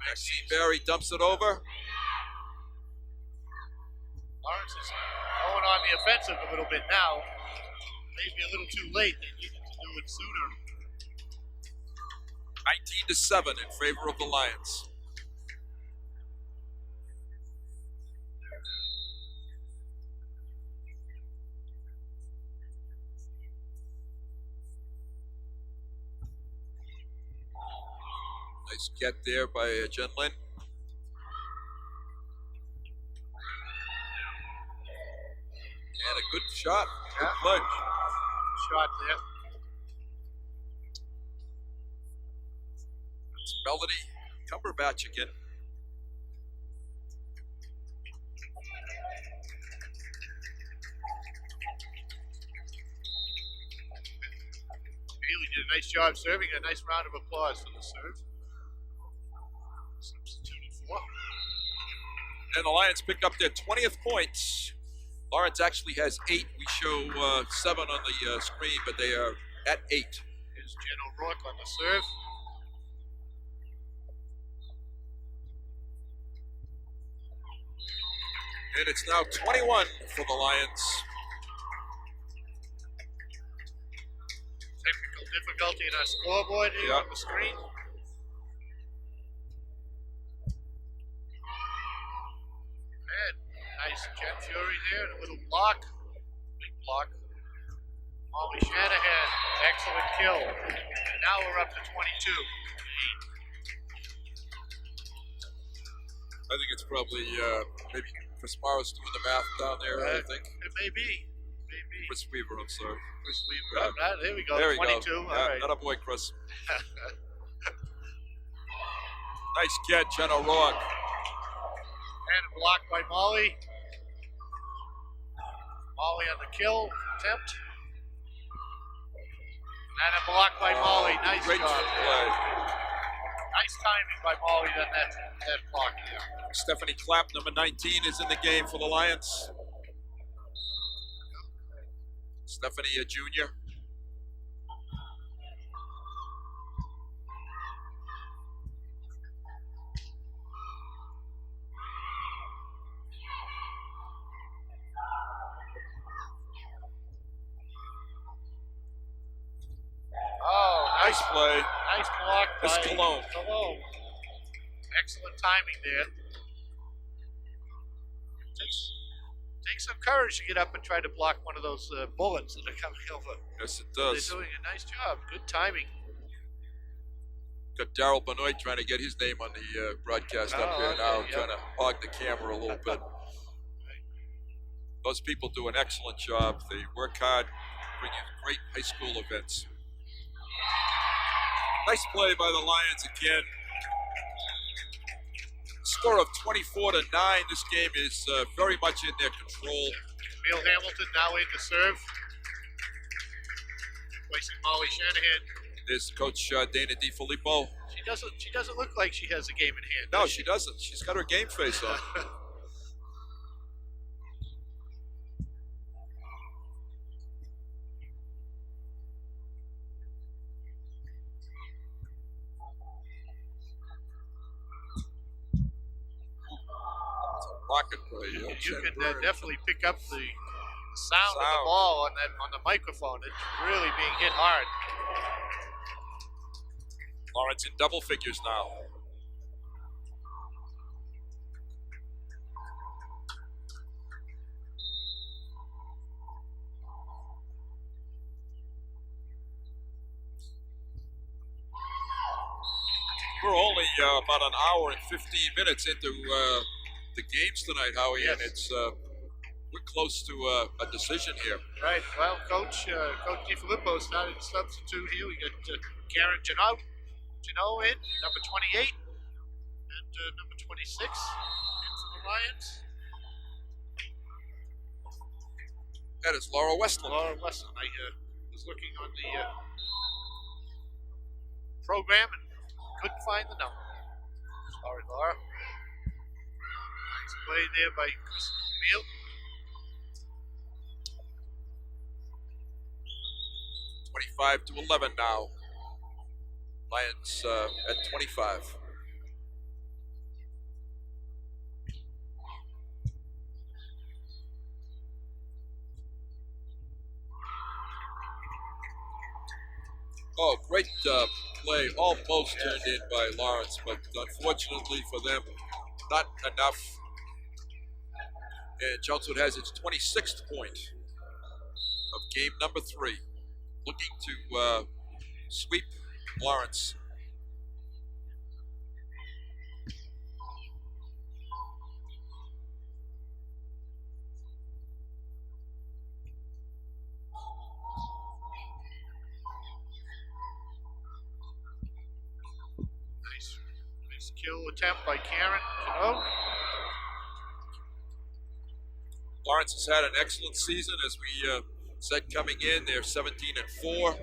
Maxine Barry dumps it over. Lawrence is going on the offensive a little bit now. Maybe a little too late. They needed to do it sooner. 19-7 in favor of the Lions. Nice get there by Jen Lin. And a good shot. Good play. Shot there. It's Melody Cumberbatch again. Bailey did a nice job serving. A nice round of applause for the serve. Substituted for. And the Lions pick up their 20th points. Lawrence actually has 8. We show 7 on the screen, but they are at 8. Here's Jen O'Rourke on the serve. And it's now 21 for the Lions. Technical difficulty in our scoreboard here on the screen. And nice Jen Fury there, and a little block. Big block. Molly Shanahan, excellent kill. And now we're up to 22. I think it's probably maybe Chris Morris doing the math down there, I think. It may be. Maybe. Chris Weaver, I'm sorry. Chris Weaver. There we go. There we 22. go. All right. Not a boy, Chris. Nice catch, Jen O'Rourke. And a block by Molly. Molly on the kill attempt. And a block by Molly. Nice Great job. play. Nice timing by Molly on that block there. Stephanie Clapp, number 19, is in the game for the Lions. Stephanie, a junior. Oh, Nice play. nice block Miss by Cologne. Cologne. Excellent timing there. Takes some courage to get up and try to block one of those bullets that are coming over. Yes, it does. They're doing a nice job. Good timing. Got Daryl Benoit trying to get his name on the broadcast up here now, trying to hog the camera a little bit. Those people do an excellent job. They work hard, bring you great high school events. Nice play by the Lions again. Score of 24-9. This game is very much in their control. Camille Hamilton now in to serve. Placing Molly Shanahan. There's Coach Dana DiFilippo. She doesn't look like she has a game in hand. No, she doesn't. She's got her game face on. Rocket play. You can definitely pick up the sound of the ball on the microphone. It's really being hit hard. Lawrence in double figures now. We're only about an hour and 15 minutes into the games tonight, Howie, Yes. and it's we're close to a decision here. Right. Well, Coach DiFilippo started to substitute here. We got Karen Janot in, number 28, and number 26 in for the Lions. That is Laura Westland. Laura Westland. I was looking on the program and couldn't find the number. Sorry, Laura. Nice play there by Chris Camille. 25-11 now. Lions at 25. Oh, great play. Almost turned in by Lawrence, but unfortunately for them, not enough. And Chelmsford has its 26th point of game number 3, looking to sweep Lawrence. Nice kill attempt by Karen. Oh. Lawrence has had an excellent season, as we said coming in. They're 17-4.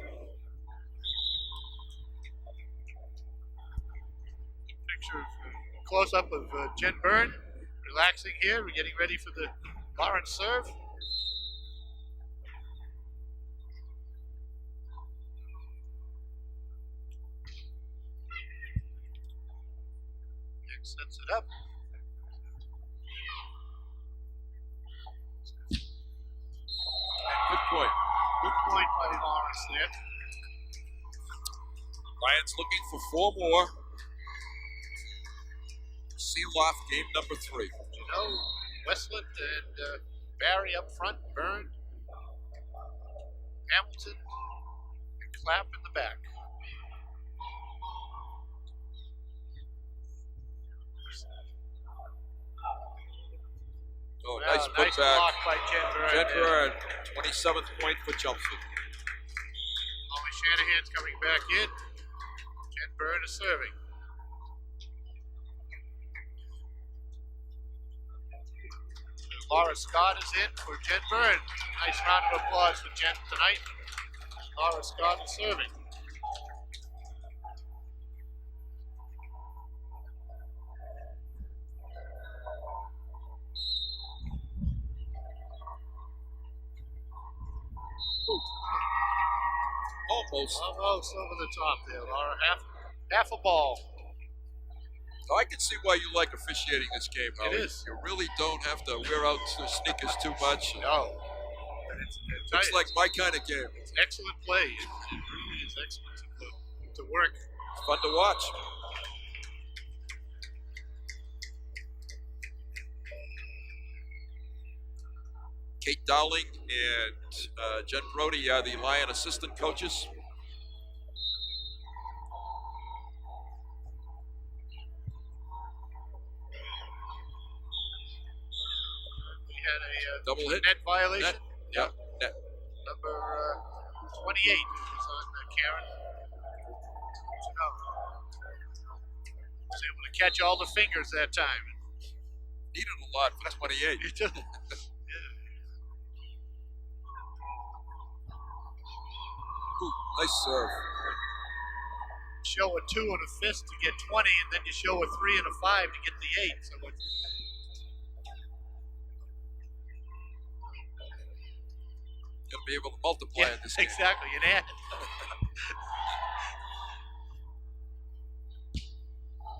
Picture of close up of Jen Byrne, relaxing here. We're getting ready for the Lawrence serve. Sets it up. Good point. Good point by Lawrence there. Ryan's looking for 4 more. Seal off game number 3. Westland and Barry up front, Byrne, Hamilton, and Clapp in the back. Oh, Wow, nice nice putback. block by Jen Byrne. Jen Byrne, 27th point for Chelmsford. Molly Shanahan's coming back in. Jen Byrne is serving. Laura Scott is in for Jen Byrne. Nice round of applause for Jen tonight. Laura Scott is serving. Almost over the top there, Laura. Half a ball. I can see why you like officiating this game, Howie. It is. You really don't have to wear out the sneakers too much. No. It's like my kind of game. It's excellent play. It really is excellent to work. It's fun to watch. Kate Dowling and Jen Brody are the Lion assistant coaches. We had a Double hit. net violation. Net. Yeah, net. Number 28 was on Karen. Was able to catch all the fingers that time. Needed a lot for 28. Ooh, nice serve. Show a 2 and a fist to get 20, and then you show a 3 and a 5 to get the 8. So Gonna be able to multiply in this game. Exactly, an add.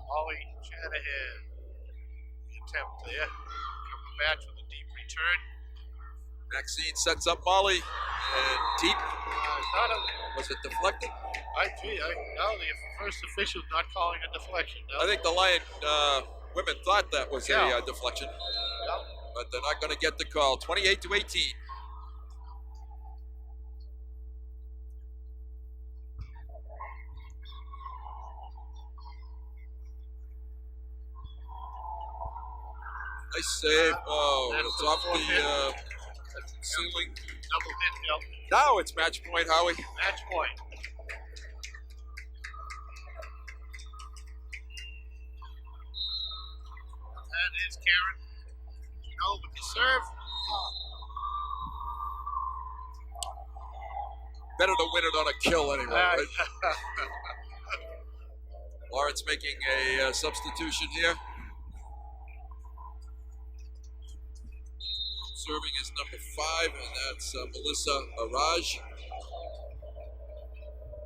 Molly Shanahan, the attempt there. Coming back with a deep return. Maxine sets up Molly, and deep. Was it deflected? No, the first official's not calling a deflection. No. I think the Lion women thought that was Yeah. a deflection, Yep. but they're not going to get the call. 28-18. Nice save. Oh, That's it's the off fourth the hit. ceiling. Double hit, yep. Now it's match point, Howie. Match point. That is Karen. With the serve. Better to win it on a kill anyway, right? Lawrence making a substitution here. Serving is number 5, and that's Melissa Araj.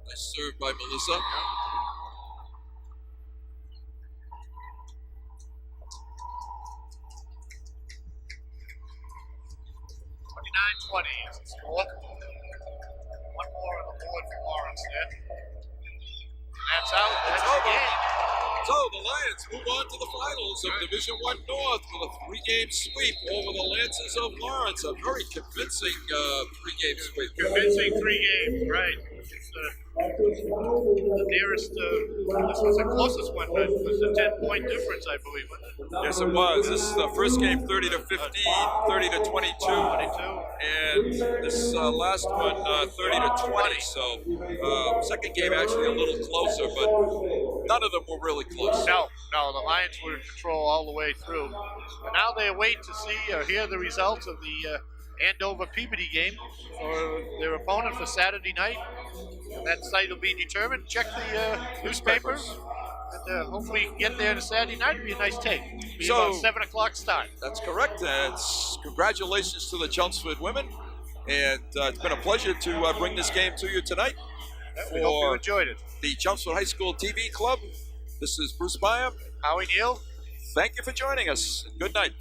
Nice serve by Melissa. $29-20 is the score. One more on the board for Lawrence there. And that's out. That's It's the over. game. So the Lions move on to the finals of Division I North with a 3-game sweep over the Lancers of Lawrence. A very convincing 3-game sweep. Convincing 3 games, right. It's the nearest, this was the closest one, but it was a 10-point difference, I believe, wasn't it? Yes, it was. This is the first game 30 to 15, 30 to 22. 22. And this last one 30 to 20. So second game actually a little closer, but none of them were really close. No, the Lions were in control all the way through. And now they await to see or hear the results of the Andover Peabody game for their opponent for Saturday night. And that site will be determined. Check the newspapers. And hopefully you can get there on a Saturday night. It'll be a nice take. It'll be about 7 o'clock start. That's correct. Congratulations to the Chelmsford women. And it's been a pleasure to bring this game to you tonight. We hope you enjoyed it. The Chelmsford High School TV Club. This is Bruce Byam. Howie Neal. Thank you for joining us. Good night.